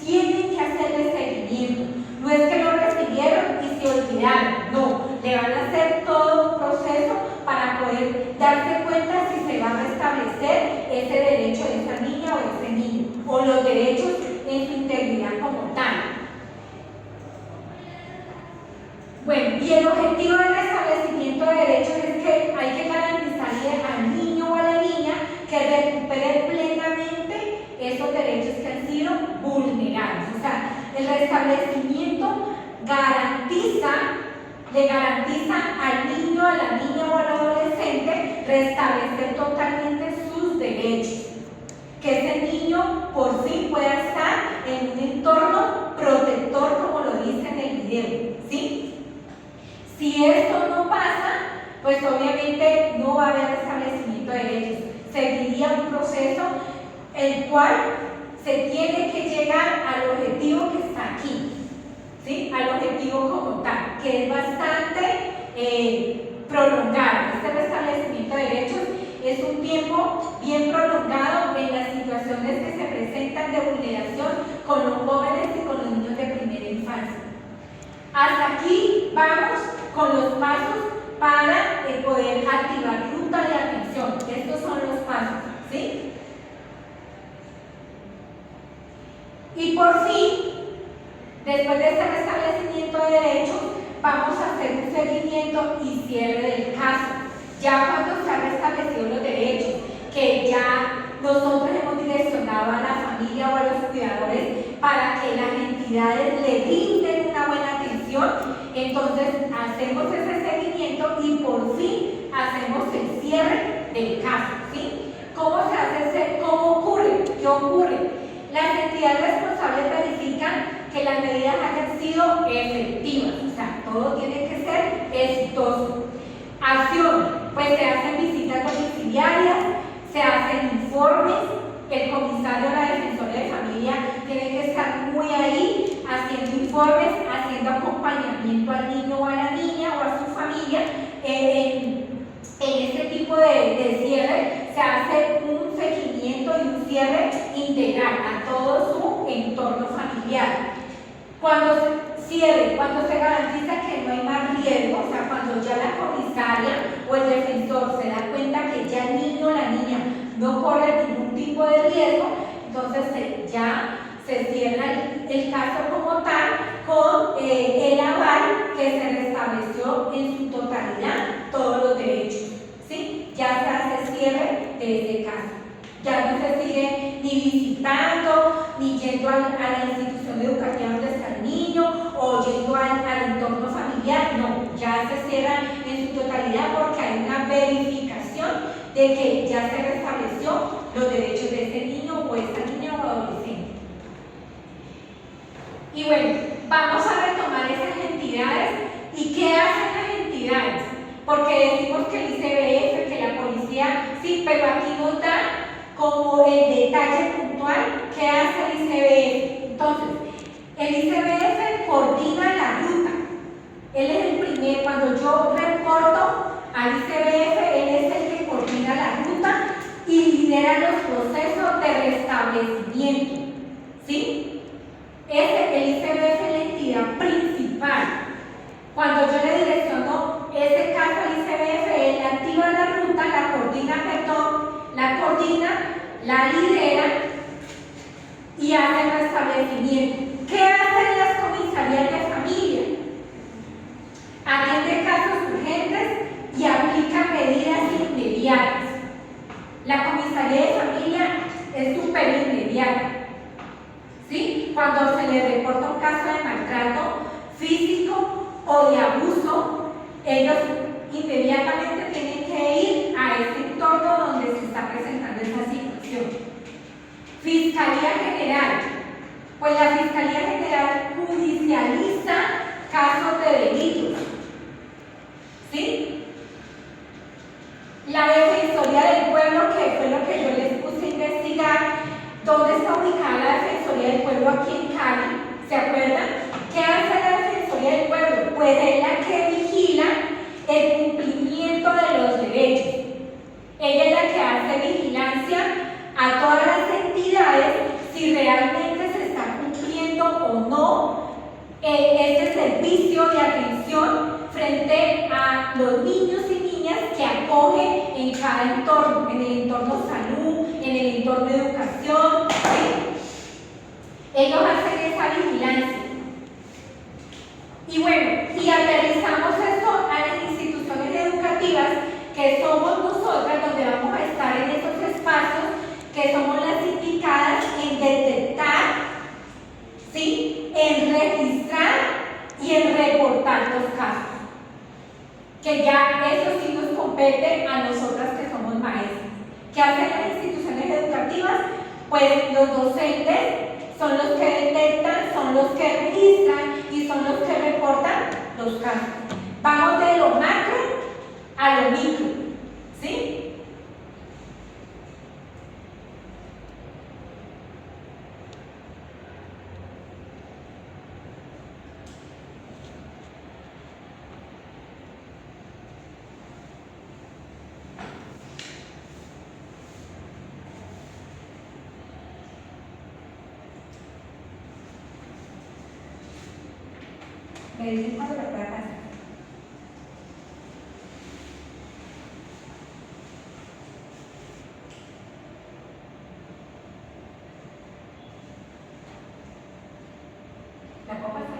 tienen que hacerle seguimiento. No es que lo recibieron y se olvidaron, no, le van a hacer todo un proceso para poder darse cuenta si se va a restablecer ese derecho de esa niña o ese niño, o los derechos en su integridad como tal. Bueno, y el objetivo del restablecimiento de derechos es que hay que garantizarle al niño o a la niña que recupere plenamente esos derechos que han sido vulnerados. O sea, el restablecimiento le garantiza al niño, a la niña o al adolescente restablecer totalmente sus derechos. Que ese niño por fin pueda estar en un entorno protector, como lo dice en el video, ¿sí? Si esto no pasa, pues obviamente no va a haber restablecimiento de derechos. Seguiría un proceso el cual se tiene que llegar al objetivo que está aquí, ¿sí? Al objetivo como tal, que es bastante prolongado. Este restablecimiento de derechos es un tiempo bien prolongado en las situaciones que se presentan de vulneración con los jóvenes y con los niños de primera infancia. Hasta aquí vamos con los pasos para poder activar ruta de atención. Estos son los pasos, ¿sí? Y por fin, después de este restablecimiento de derechos, vamos a hacer un seguimiento y cierre del caso. Ya cuando se han restablecido los derechos, que ya nosotros hemos direccionado a la familia o a los cuidadores para que las entidades le brinden una buena atención, entonces hacemos ese seguimiento y por fin hacemos el cierre del caso, ¿sí? ¿Cómo se hace cómo ocurre? ¿Qué ocurre? Las entidades responsables verifican que las medidas hayan sido efectivas, o sea, todo tiene que ser exitoso. Acción, pues se hacen visitas domiciliarias, se hacen informes, el comisario o la defensora de familia tiene que estar muy ahí haciendo informes, haciendo acompañamiento al niño o a la niña o a su familia. En este tipo de cierre se hace un seguimiento y un cierre integral a todo su entorno familiar. Cuando se garantiza que no hay más riesgo, o sea, cuando ya la comisaria o el defensor se da cuenta que ya el niño o la niña no corre ningún tipo de riesgo, entonces ya se cierra el caso como tal con el aval que se restableció en su totalidad todos los derechos, ¿sí? Ya se hace cierre de ese caso. Ya no se sigue ni visitando, ni yendo a la institución educativa donde está el niño, o yendo al entorno familiar, no, ya se cierra en su totalidad porque hay una verificación de que ya se restableció los derechos de ese niño o esta niña o adolescente. Y bueno, vamos a retomar esas entidades. ¿Y qué hacen las entidades? Porque decimos que el ICBF, que la policía, sí, pero aquí nos da como el detalle puntual que hace el ICBF. Entonces, el ICBF coordina la ruta. Él es el primer, cuando yo reporto al ICBF, él es el que coordina la ruta y lidera los procesos de restablecimiento, ¿sí? El ICBF es la entidad principal. Cuando yo le direcciono ese caso al ICBF, él activa la ruta, la coordina, la lidera y hace el restablecimiento. ¿Qué hacen las comisarías de familia? Atiende casos urgentes y aplica medidas inmediatas. La comisaría de familia es súper inmediata, ¿sí? Cuando se le reporta un caso de maltrato físico o de abuso, ellos inmediatamente tienen que ir a ese entorno donde se está presentando esa situación. Fiscalía General. Pues la Fiscalía General judicializa casos de delitos, ¿sí? La Defensoría del Pueblo, que fue lo que yo les puse a investigar, ¿dónde está ubicada la Defensoría del Pueblo? Aquí en Cali, ¿se acuerdan? ¿Qué hace la Defensoría del Pueblo? Pues es la que vigila el cumplimiento de los derechos. Ella es la que hace vigilancia a todas las entidades si realmente se está cumpliendo o no ese servicio de atención frente a los niños y niñas que acoge en cada entorno, en el entorno salud, en el entorno de educación, ¿sí? Ellos hacen esa vigilancia. Y bueno, y aterrizamos esto a las instituciones educativas, que somos nosotras, donde vamos a estar en esos espacios, que somos las indicadas en detectar, ¿sí?, en registrar y en reportar los casos. Que ya eso sí nos compete a nosotras que somos maestras. ¿Qué hacen las instituciones educativas? Pues los docentes son los que detectan, son los que registran y son los que reportan los casos. Vamos de lo macro a lo micro, ¿sí? Me dicen cuando lo pueda pasar. ¿La puedo pasar?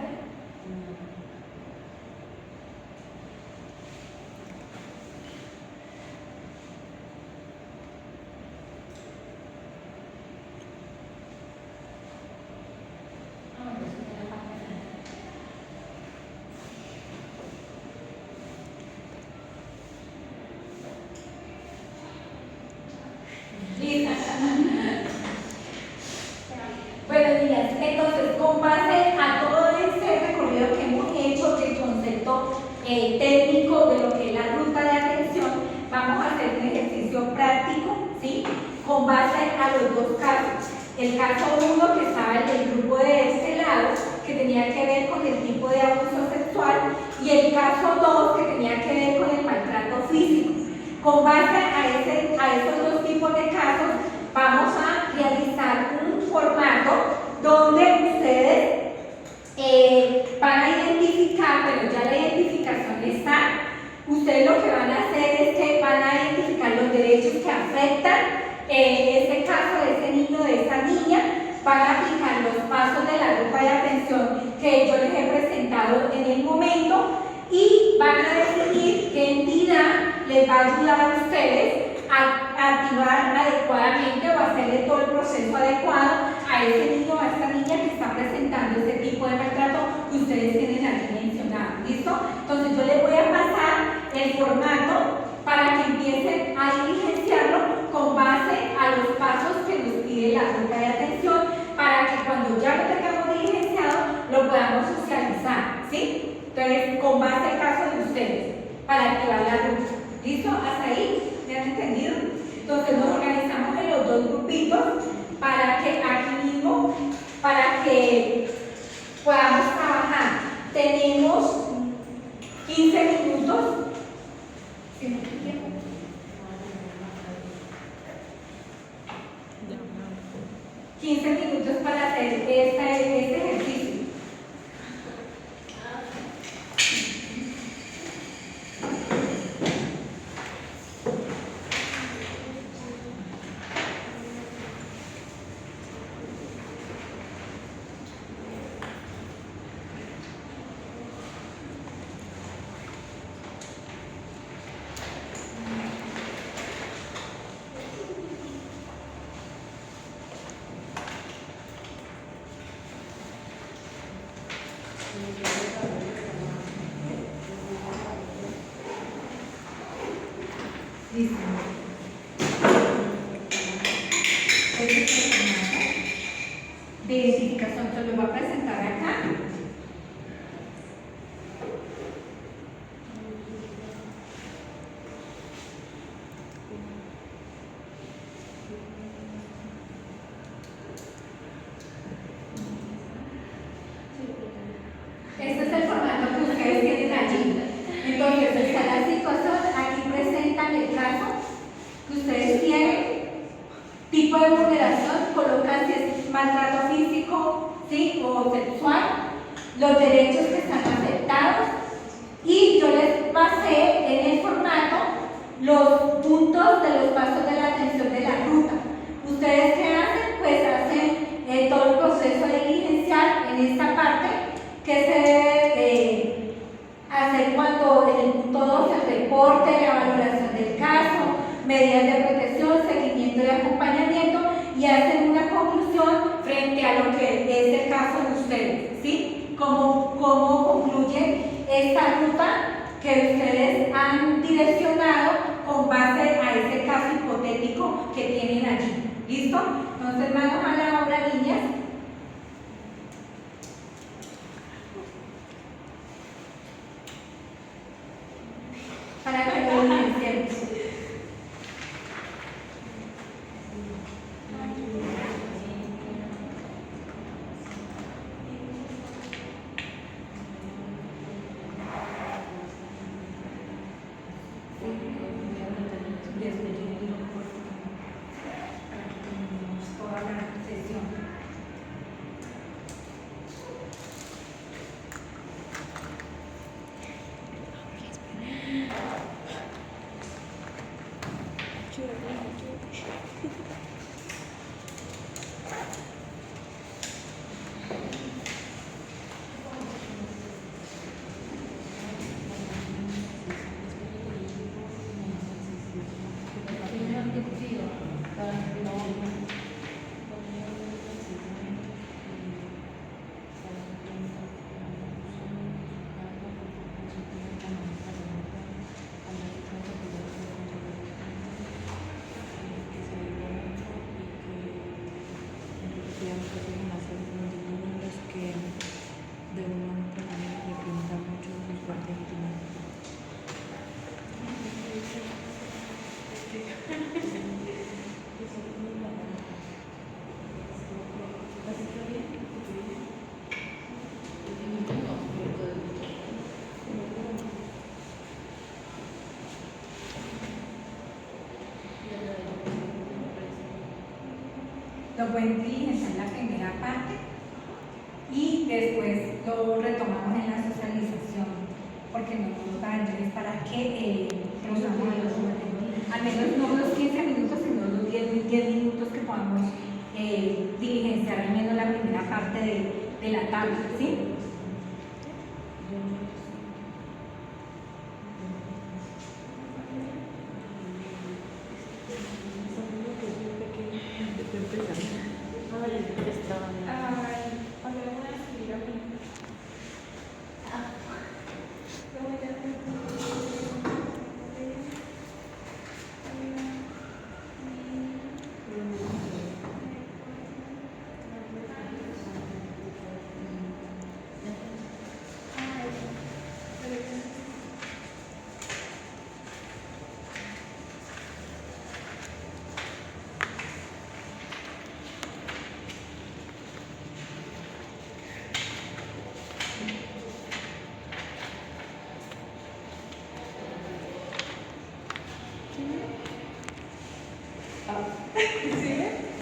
Listo. Bueno, niñas, entonces con base a todo ese recorrido que hemos hecho del concepto técnico de lo que es la ruta de atención, vamos a hacer un ejercicio práctico, ¿sí? Con base a los dos casos. El caso 1 que estaba en el grupo de este lado, que tenía que ver con el tipo de abuso sexual, y el caso 2 que tenía que ver con el maltrato físico. Con base a esos dos tipos de casos, vamos a realizar un formato donde ustedes van a identificar, pero ya la identificación está. Ustedes lo que van a hacer es que van a identificar los derechos que afectan en este caso de ese niño, de esa niña. Van a aplicar los pasos de la ruta de atención que yo les he presentado en el momento y van a definir qué entidad les va a ayudar a ustedes a activar adecuadamente o a hacerle todo el proceso adecuado a ese niño o a esta niña que está presentando ese tipo de maltrato que ustedes tienen aquí mencionado. ¿Listo? Entonces yo les voy a pasar el formato para que empiecen a diligenciarlo con base a los pasos que nos pide la ruta de atención para que cuando ya lo tengamos diligenciado lo podamos socializar, ¿sí? Entonces, con base al caso de ustedes, para activar la ruta. ¿Listo? ¿Hasta ahí? ¿Me han entendido? Entonces nos organizamos en los dos grupitos para que aquí mismo, para que podamos trabajar. Tenemos 15 minutos. ¿Sí? 15 minutos para hacer este ejercicio. Listo. Este es el formato de identificación, se lo voy a presentar acá. Este es el formato que ustedes tienen allí. Entonces, está la situación, aquí presentan el caso que ustedes tienen, tipo de vulneración, colocan si es maltrato físico, ¿sí? O sexual, los derechos que están afectados, y yo les pasé en el formato los puntos de los pasos de la atención de la ruta. ¿Ustedes qué hacen? Pues hacen todo el proceso diligencial en esta parte que se debe hacer cuando en el punto 2 el reporte, la valoración del caso, medidas de protección, seguimiento y acompañamiento, y hacen una conclusión frente a lo que es el caso de ustedes, ¿sí? ¿Cómo concluye esta ruta que ustedes han direccionado con base a ese caso hipotético que tienen allí? ¿Listo? Entonces, manos a la obra, niñas. Para que Lo pueden diligenciar en la primera parte y después lo retomamos en la socialización, porque no nos da entonces para que procesamos al menos no los 15 minutos, sino los 10 minutos que podamos diligenciar al menos la primera parte de la tabla, ¿sí?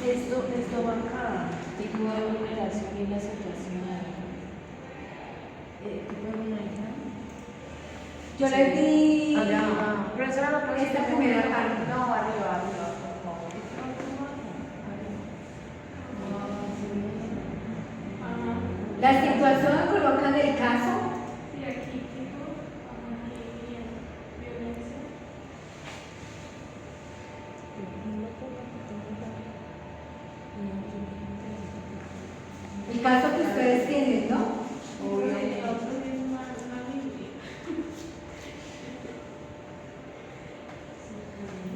Esto marca tipo de vulneración y la situación. ¿Tipo de vulneración? Yo les di Profesora, ¿no puede esta primera parte. No, arriba. La situación colocan el caso. Sí, aquí tipo, violencia. El caso que ustedes tienen, ¿no?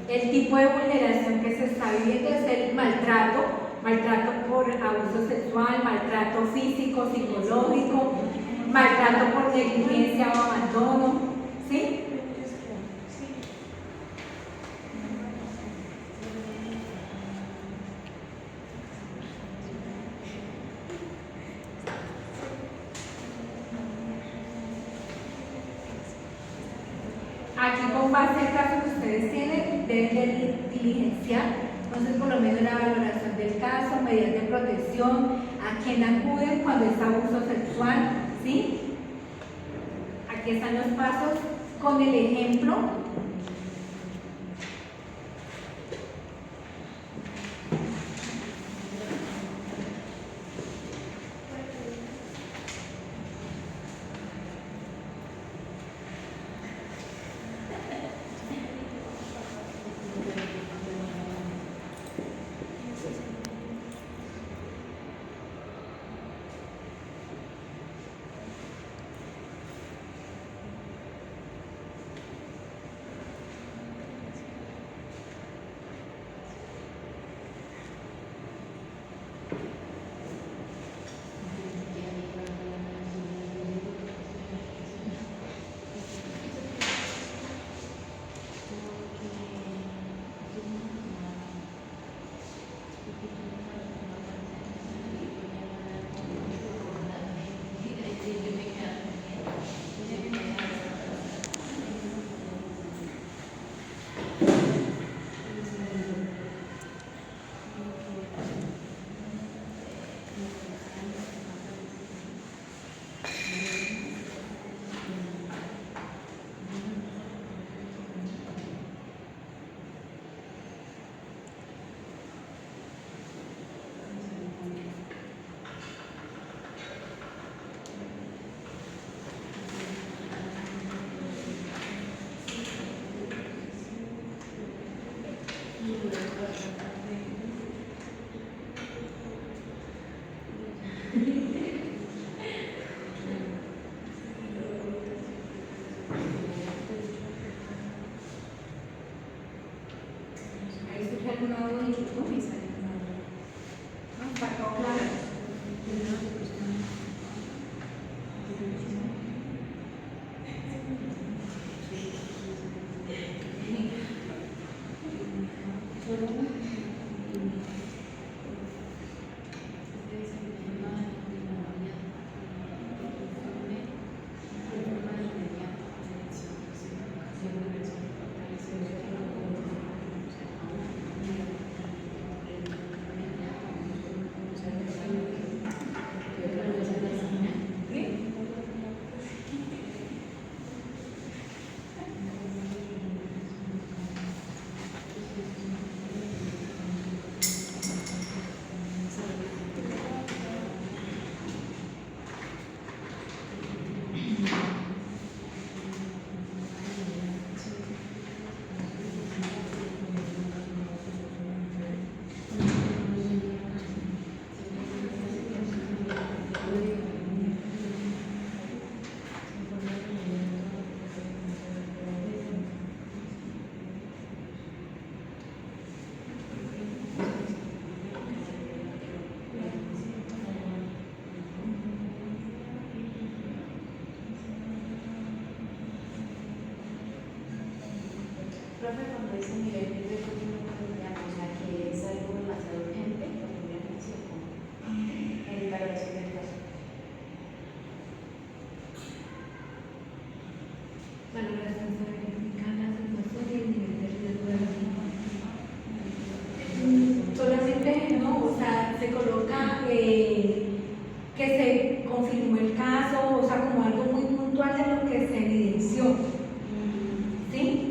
El tipo de vulneración que se está viviendo es el maltrato por abuso sexual, maltrato físico, psicológico, maltrato por negligencia o abandono, ¿sí? Aquí con base al caso que ustedes tienen, deben de diligenciar, entonces por lo menos la valoración del caso, medidas de protección, a quién acuden cuando es abuso sexual, ¿sí? Aquí están los pasos con el ejemplo. Profe, cuando dice nivel de recursos colombiano, o sea, que es algo demasiado urgente, lo tendría que decir como en la evaluación del caso. Valoración sobre verificar la situación y el nivel de riesgo de la misma. Solamente, no, o sea, se coloca que se confirmó el caso, o sea, como algo muy puntual de lo que se evidenció. ¿Sí?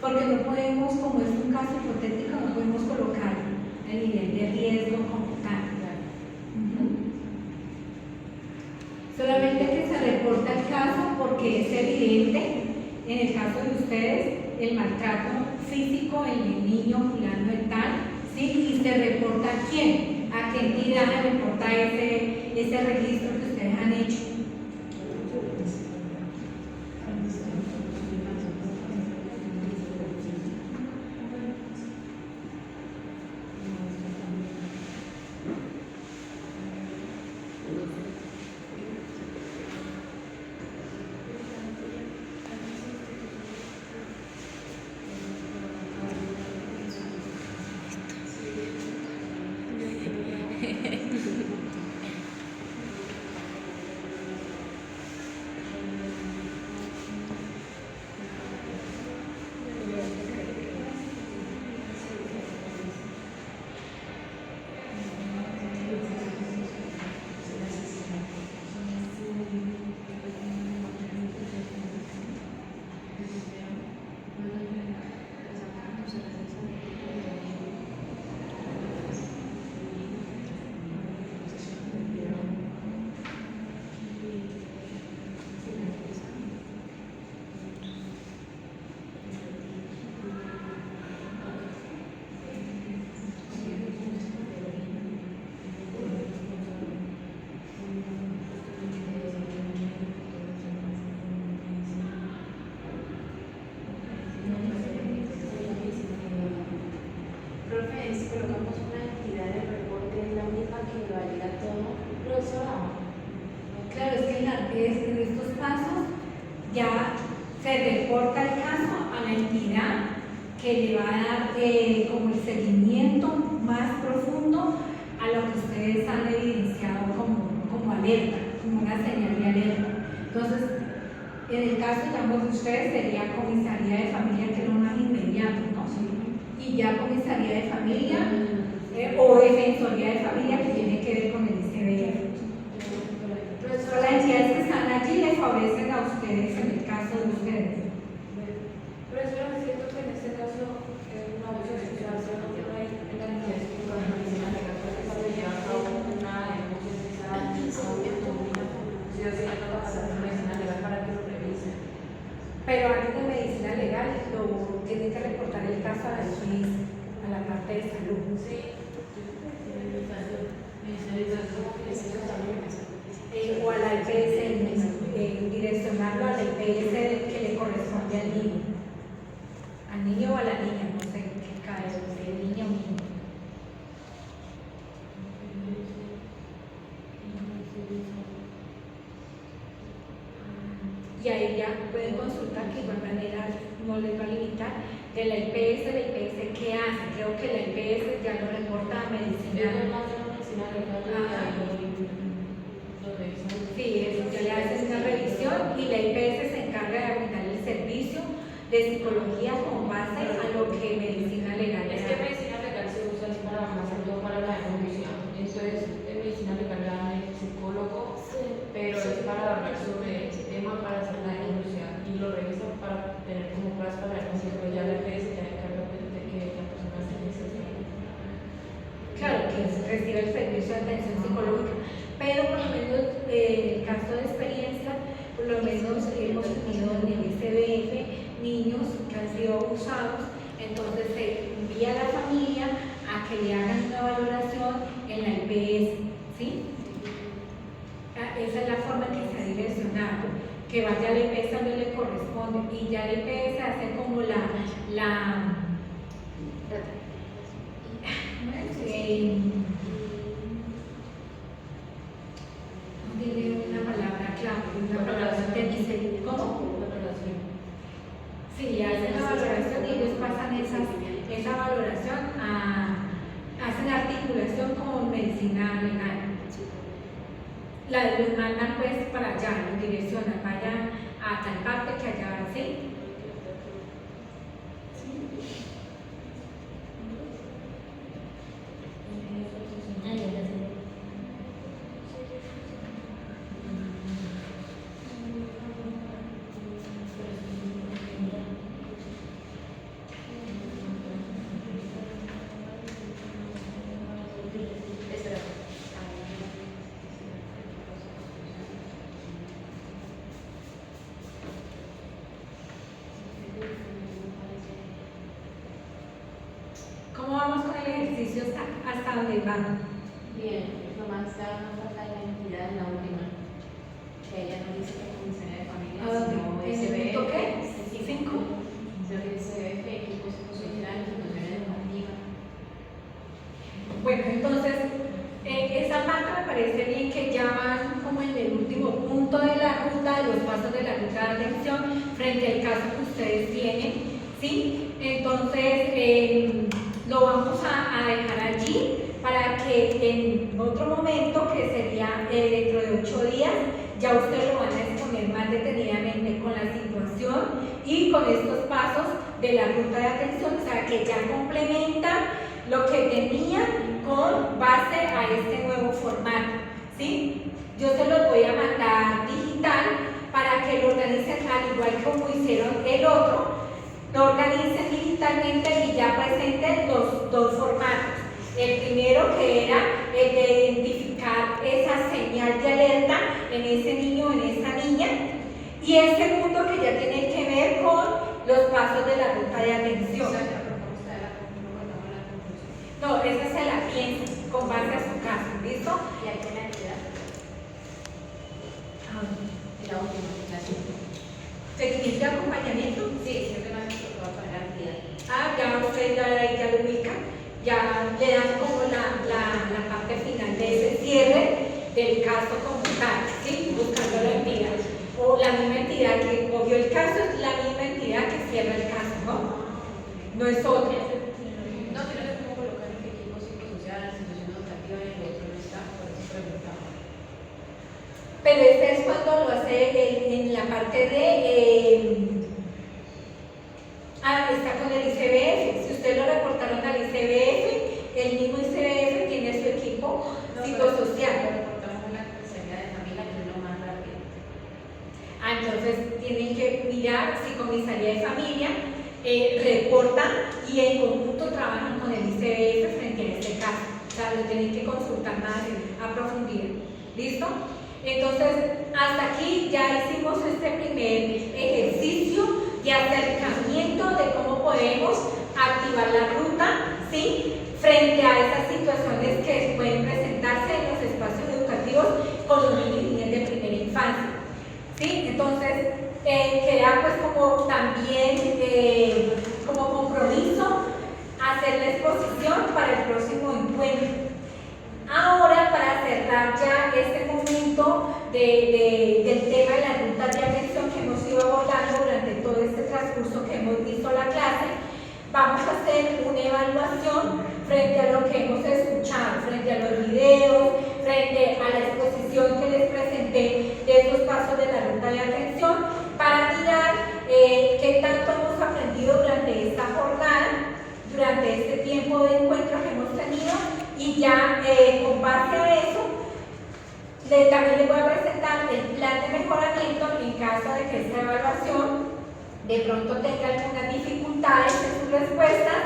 Porque no podemos, como es un caso hipotético, no podemos colocar el nivel de riesgo como tal. Solamente que se reporta el caso porque es evidente, en el caso de ustedes, el maltrato físico en el niño fulano de tal, ¿sí? Y se reporta a quién, a qué entidad se reporta ese registro que ustedes han hecho. Profe, si colocamos una entidad de reporte, ¿es la misma que valida todo? Profesora. Claro, es que en estos pasos ya se reporta el caso a la entidad que le va a dar como el seguimiento más profundo a lo que ustedes han evidenciado como alerta, como una señal de alerta. Entonces, en el caso, digamos, de ustedes sería comisaría de familia, que es lo más inmediato, ¿no? Y ya comisaría de familia o defensoría de familia, que tiene que ver con el ICBF. Pero las entidades que están allí les favorecen a ustedes en el caso de ustedes. Profesora, es cierto que en este caso una abuso sexual solo tiene ahí en la entidad pública de medicina legal para que se lleve a cabo una denuncia sexual, si o sí no va a pasar por medicina legal para que lo revisen. Pero antes de medicina legal, lo tienen que reportar el caso a la IPS, a la parte de salud. Sí. O a la IPS, direccionarlo a la IPS que le corresponde al niño o a la niña, no sé qué cae, si es niña o niño. Y ahí ya pueden consultar, que de igual manera no les va a limitar, de la IPS ¿qué hace? Creo que la IPS ya lo reporta a medicina. Sí, eso ya le hacen una revisión y la IPS se encarga de brindar el servicio de psicología con base a lo que medicina legal Es que medicina legal se usa para más que todo para la denuncia. Entonces, en medicina legal le dan el psicólogo, pero es para hablar sobre ese tema, para hacer la denuncia y lo revisan para tener como pruebas para la denuncia, pero ya la IPS ya encarga de que la persona se necesite. Claro, que recibe el servicio de atención psicológica, pero por lo menos en el caso de experiencia, por lo menos hemos tenido en el ICBF niños que han sido abusados, entonces se envía a la familia a que le hagan una valoración en la IPS, ¿sí? Esa es la forma en que se ha direccionado, que vaya a la IPS donde le corresponde, y ya la IPS hace como no tiene una palabra clave, una palabra que dice, ¿cómo? Sí, hacen la valoración y ellos pasan los mandan pues para allá, los direccionan, vayan a tal parte que allá, ¿sí? ¿Cómo vamos con el ejercicio hasta donde van? Bien, nomás está una falta de la identidad en la última. Que ella no dice que comisaría de familia, sino SBF. ¿Punto qué? Sí, 5. SBF, equipo psicosocial, instituciones educativas. Bueno, entonces, esa parte me parece bien que ya van como en el último punto de la ruta, de los pasos de la ruta de atención, frente al caso que ustedes tienen, ¿sí? Entonces, lo vamos a dejar allí para que en otro momento, que sería dentro de 8 días, ya ustedes lo van a exponer más detenidamente con la situación y con estos pasos de la ruta de atención, o sea, que ya complementan lo que tenían con base a este nuevo formato, ¿sí? Yo se los voy a mandar digital para que lo organicen al igual como hicieron el otro, lo organicen digitalmente y ya presenten los dos formatos. El primero, que era el de identificar esa señal de alerta en ese niño o en esa niña, y el segundo, que ya tiene que ver con los pasos de la ruta de atención. No, esa se la piensa con base a su caso, ¿listo? ¿Y a qué la entidad? La última, la siguiente. ¿Seguimiento de acompañamiento? Sí, siempre me han dicho que va a poner la entidad. Ya usted ya lo ubica, ya le dan como la parte final de ese cierre del caso como tal, ¿sí? Buscando la entidad. O la misma entidad que cogió el caso es la misma entidad que cierra el caso, ¿no? No es otra. No, sino que cómo colocar el equipo psicosocial, la institución educativa y el otro no está, por eso preguntaba. Pero este es cuando lo hace en la parte de... está con el ICBF. Si usted lo reportaron al ICBF, el mismo ICBF tiene su equipo psicosocial. Lo reportamos en la comisaría de familia, que es lo más rápido. Entonces tienen que mirar si comisaría de familia reportan y en conjunto trabajan con el ICBF frente a este caso. O sea, lo tienen que consultar más a profundidad. ¿Listo? Entonces, hasta aquí ya hicimos este primer ejercicio de acercamiento de cómo podemos activar la ruta, ¿sí? Frente a esas situaciones que pueden presentarse en los espacios educativos con los niños y niñas de primera infancia, ¿sí? Entonces, queda pues como también como compromiso hacer la exposición para el próximo encuentro. Ahora, para cerrar ya este momento del tema de la ruta de atención que hemos ido abordando durante todo este transcurso que hemos visto la clase, vamos a hacer una evaluación frente a lo que hemos escuchado, frente a los videos, frente a la exposición que les presenté de estos pasos de la ruta de atención, para mirar qué tanto hemos aprendido durante esta jornada, durante este tiempo de encuentro que hemos tenido, y ya con base a eso también les voy a presentar el plan de mejoramiento en caso de que esta evaluación de pronto tenga algunas dificultades en sus respuestas.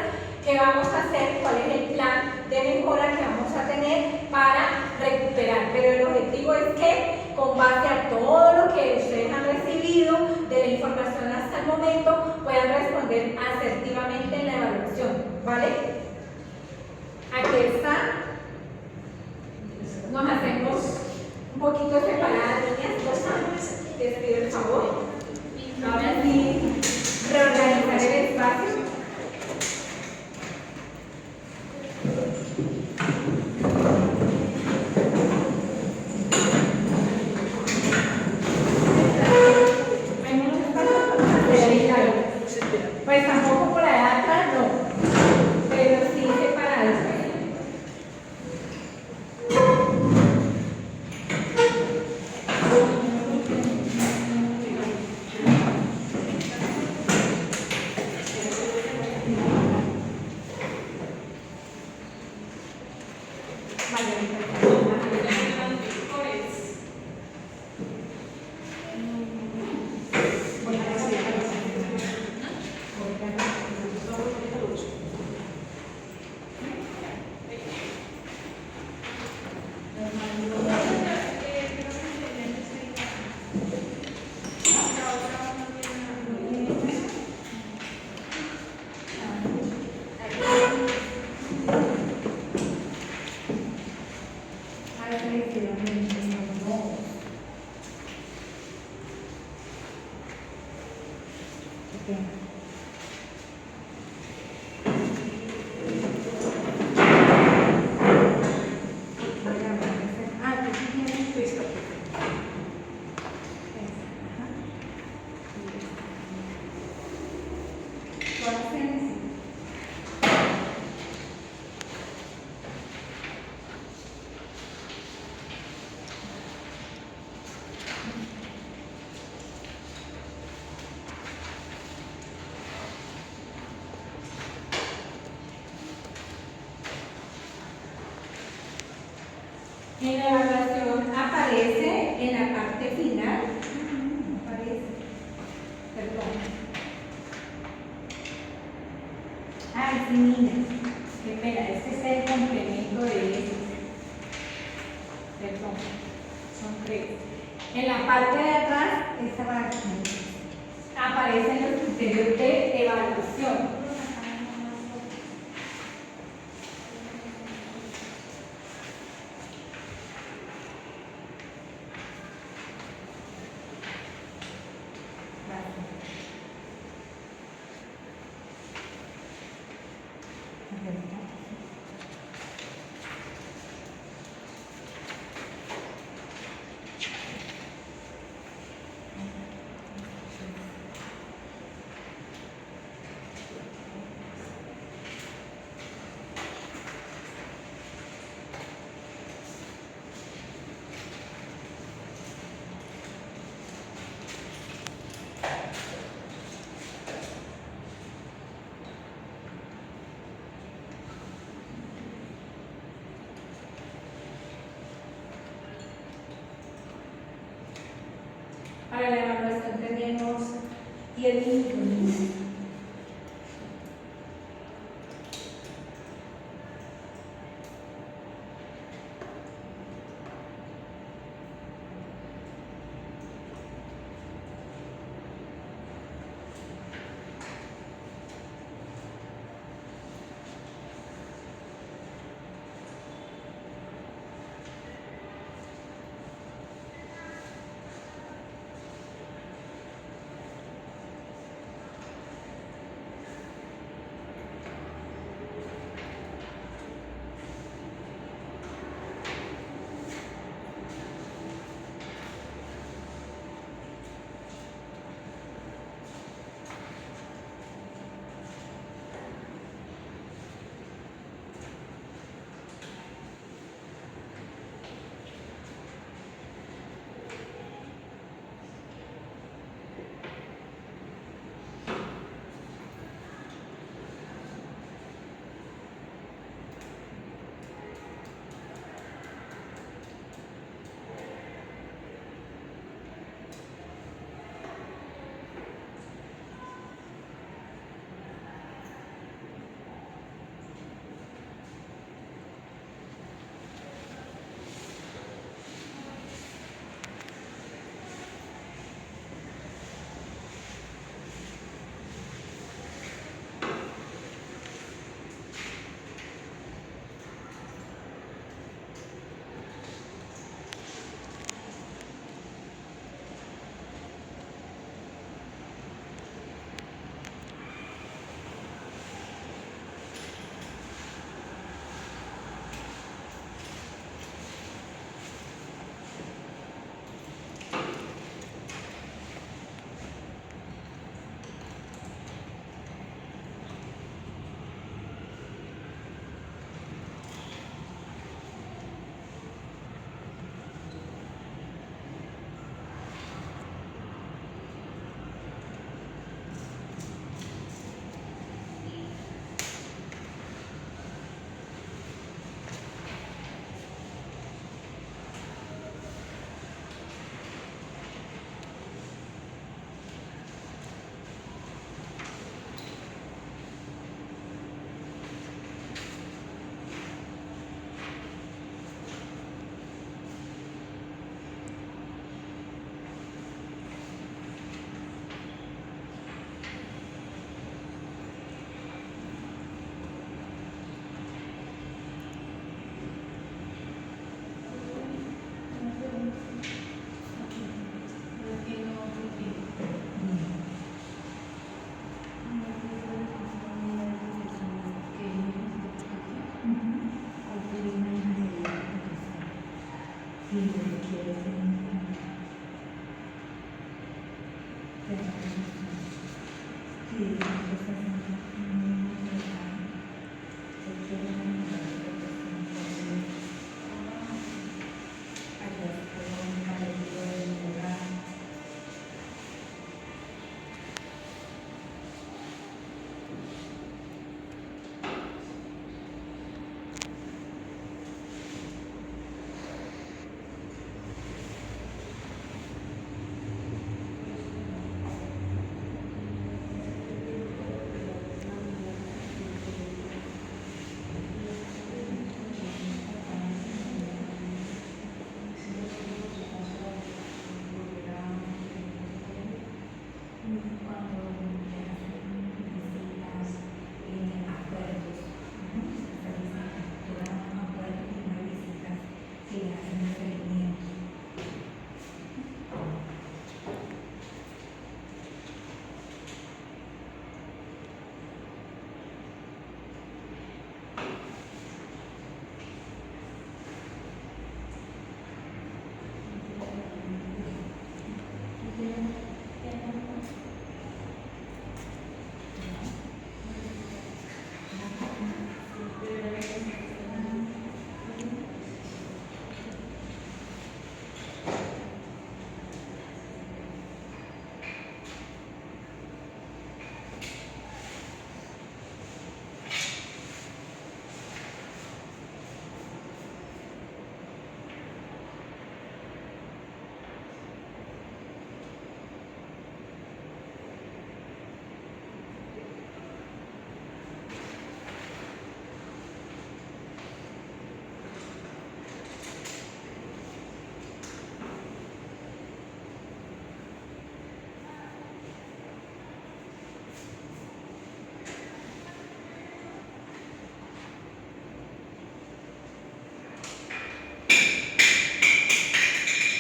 ¿Qué vamos a hacer? ¿Cuál es el plan de mejora que vamos a tener para recuperar? Pero el objetivo es que, con base a todo lo que ustedes han recibido de la información hasta el momento, puedan responder asertivamente en la evaluación, ¿vale? Aquí está. Nos hacemos un poquito separadas, niñas. Les pido el favor. Ahora sí, reorganizar el espacio. Pues tampoco por allá atrás, no, pero sí separadas. sistema. Ah, tú sí tienes tu historia. ¿Cuál tienes? En la evaluación aparece en la parte final, aparece, perdón. Ay, sí, niñas, qué pena, este es el complemento de eso. Perdón, son 3. En la parte de atrás, esta parte, aparecen los criterios de evaluación. Para la evaluación tenemos 10 minutos.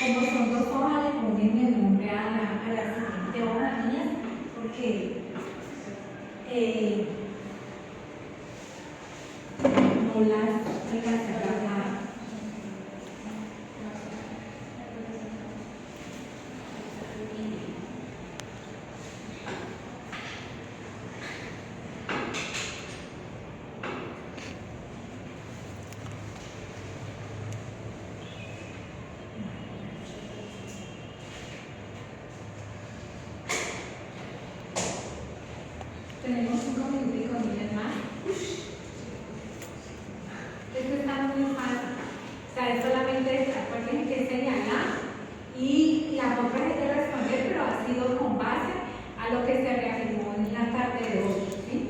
Como son 2 hojas, le ponen el nombre a la siguiente hoja, niñas, porque no las alcancé a grabar. Tenemos 5 minutos niñas más. Esto está muy fácil. O sea, es solamente acuérdense que señalar y las otras hay que responder, pero ha sido con base a lo que se reafirmó en la tarde de hoy. ¿Sí?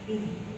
Dime.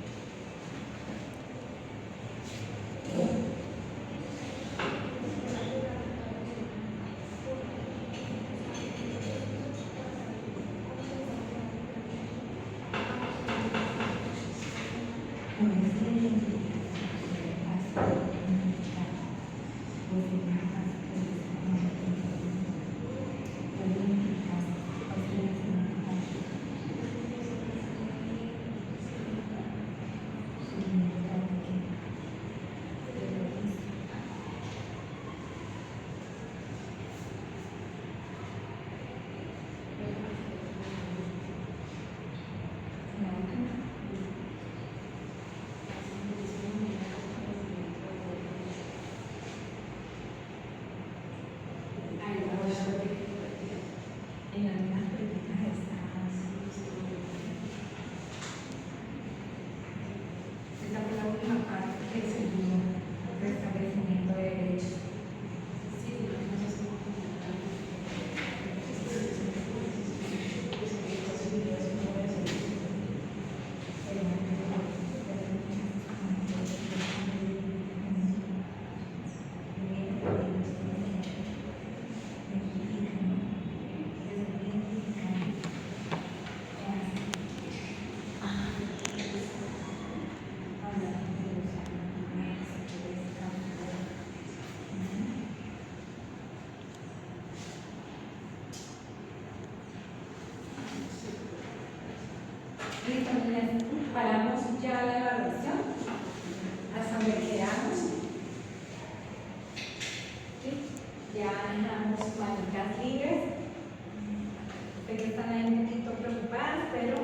En algunas preguntas esta fue la última parte del segundo restablecimiento de derechos. Listo, niñas, paramos ya la evaluación hasta donde quedamos. ¿Sí? Ya dejamos manitas libres. Sé que están ahí un poquito preocupadas, pero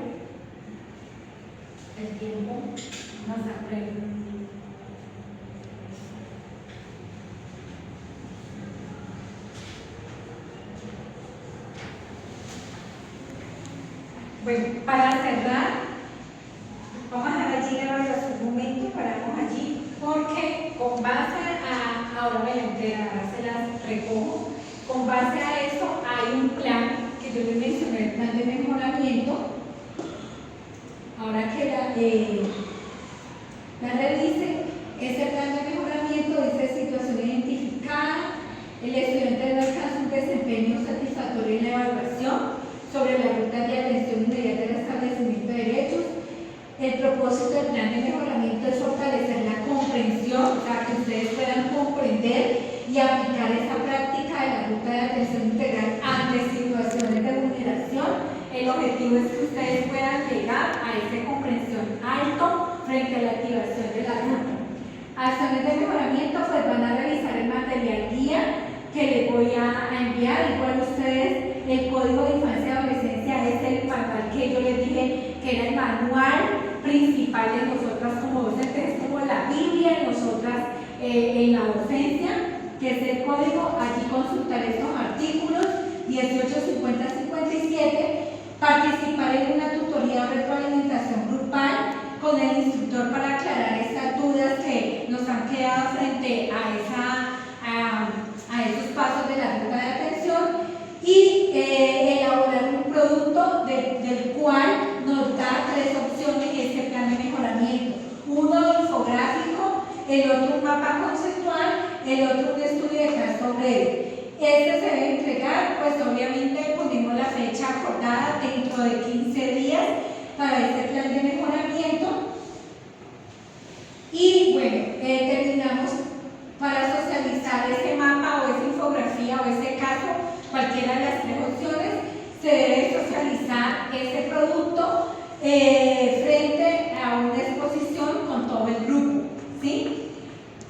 el tiempo nos apremia. Bueno, para cerrar, vamos a dejar allí la evaluación un momento, paramos allí, porque con base a, ahora me la entera, ahora se las recojo, con base a eso hay un plan que yo les mencioné, el plan de mejoramiento. Ahora que la revise, ese plan de mejoramiento dice situación identificada, el estudiante no alcanza un desempeño satisfactorio en la evaluación, sobre la ruta de atención inmediata del establecimiento de derechos. El propósito del plan de mejoramiento es fortalecer la comprensión, o sea, que ustedes puedan comprender y aplicar esa práctica de la ruta de atención integral ante situaciones de vulneración. El objetivo es que ustedes puedan llegar a esa comprensión alto frente a la activación de la ruta. Acciones de mejoramiento, pues van a revisar el material guía que les voy a enviar. Igual ustedes, el Código de Infancia y Adolescencia es el manual que yo les dije que era el manual principal de nosotras como docentes, es como la Biblia de nosotras en la docencia, que es el código. Allí consultar estos artículos 18, 50, 57, participar en una tutoría o retroalimentación grupal con el instructor para aclarar estas dudas que nos han quedado frente a esos pasos de la ruta de atención, y elaborar un producto del cual nos da 3 opciones este plan de mejoramiento: uno infográfico, el otro un mapa conceptual, el otro un estudio de caso breve. Este se debe entregar, pues obviamente ponemos la fecha acordada dentro de 15 días para este plan de mejoramiento. Y bueno, terminamos. Para socializar ese mapa o esa infografía o ese caso, cualquiera de las 3 opciones, se debe socializar ese producto frente a una exposición con todo el grupo, ¿sí?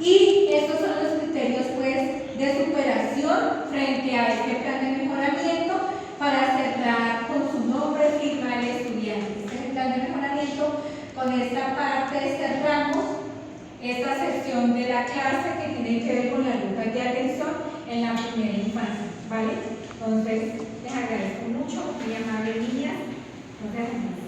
Y estos son los criterios, pues, de superación frente a este plan de mejoramiento para cerrar con su nombre, firma del estudiante. Este es el plan de mejoramiento. Con esta parte cerramos esta sección de la clase que tiene que ver con la ruta de atención en la primera infancia, ¿vale? Entonces, les agradezco mucho, muy amables niñas. Nos vemos.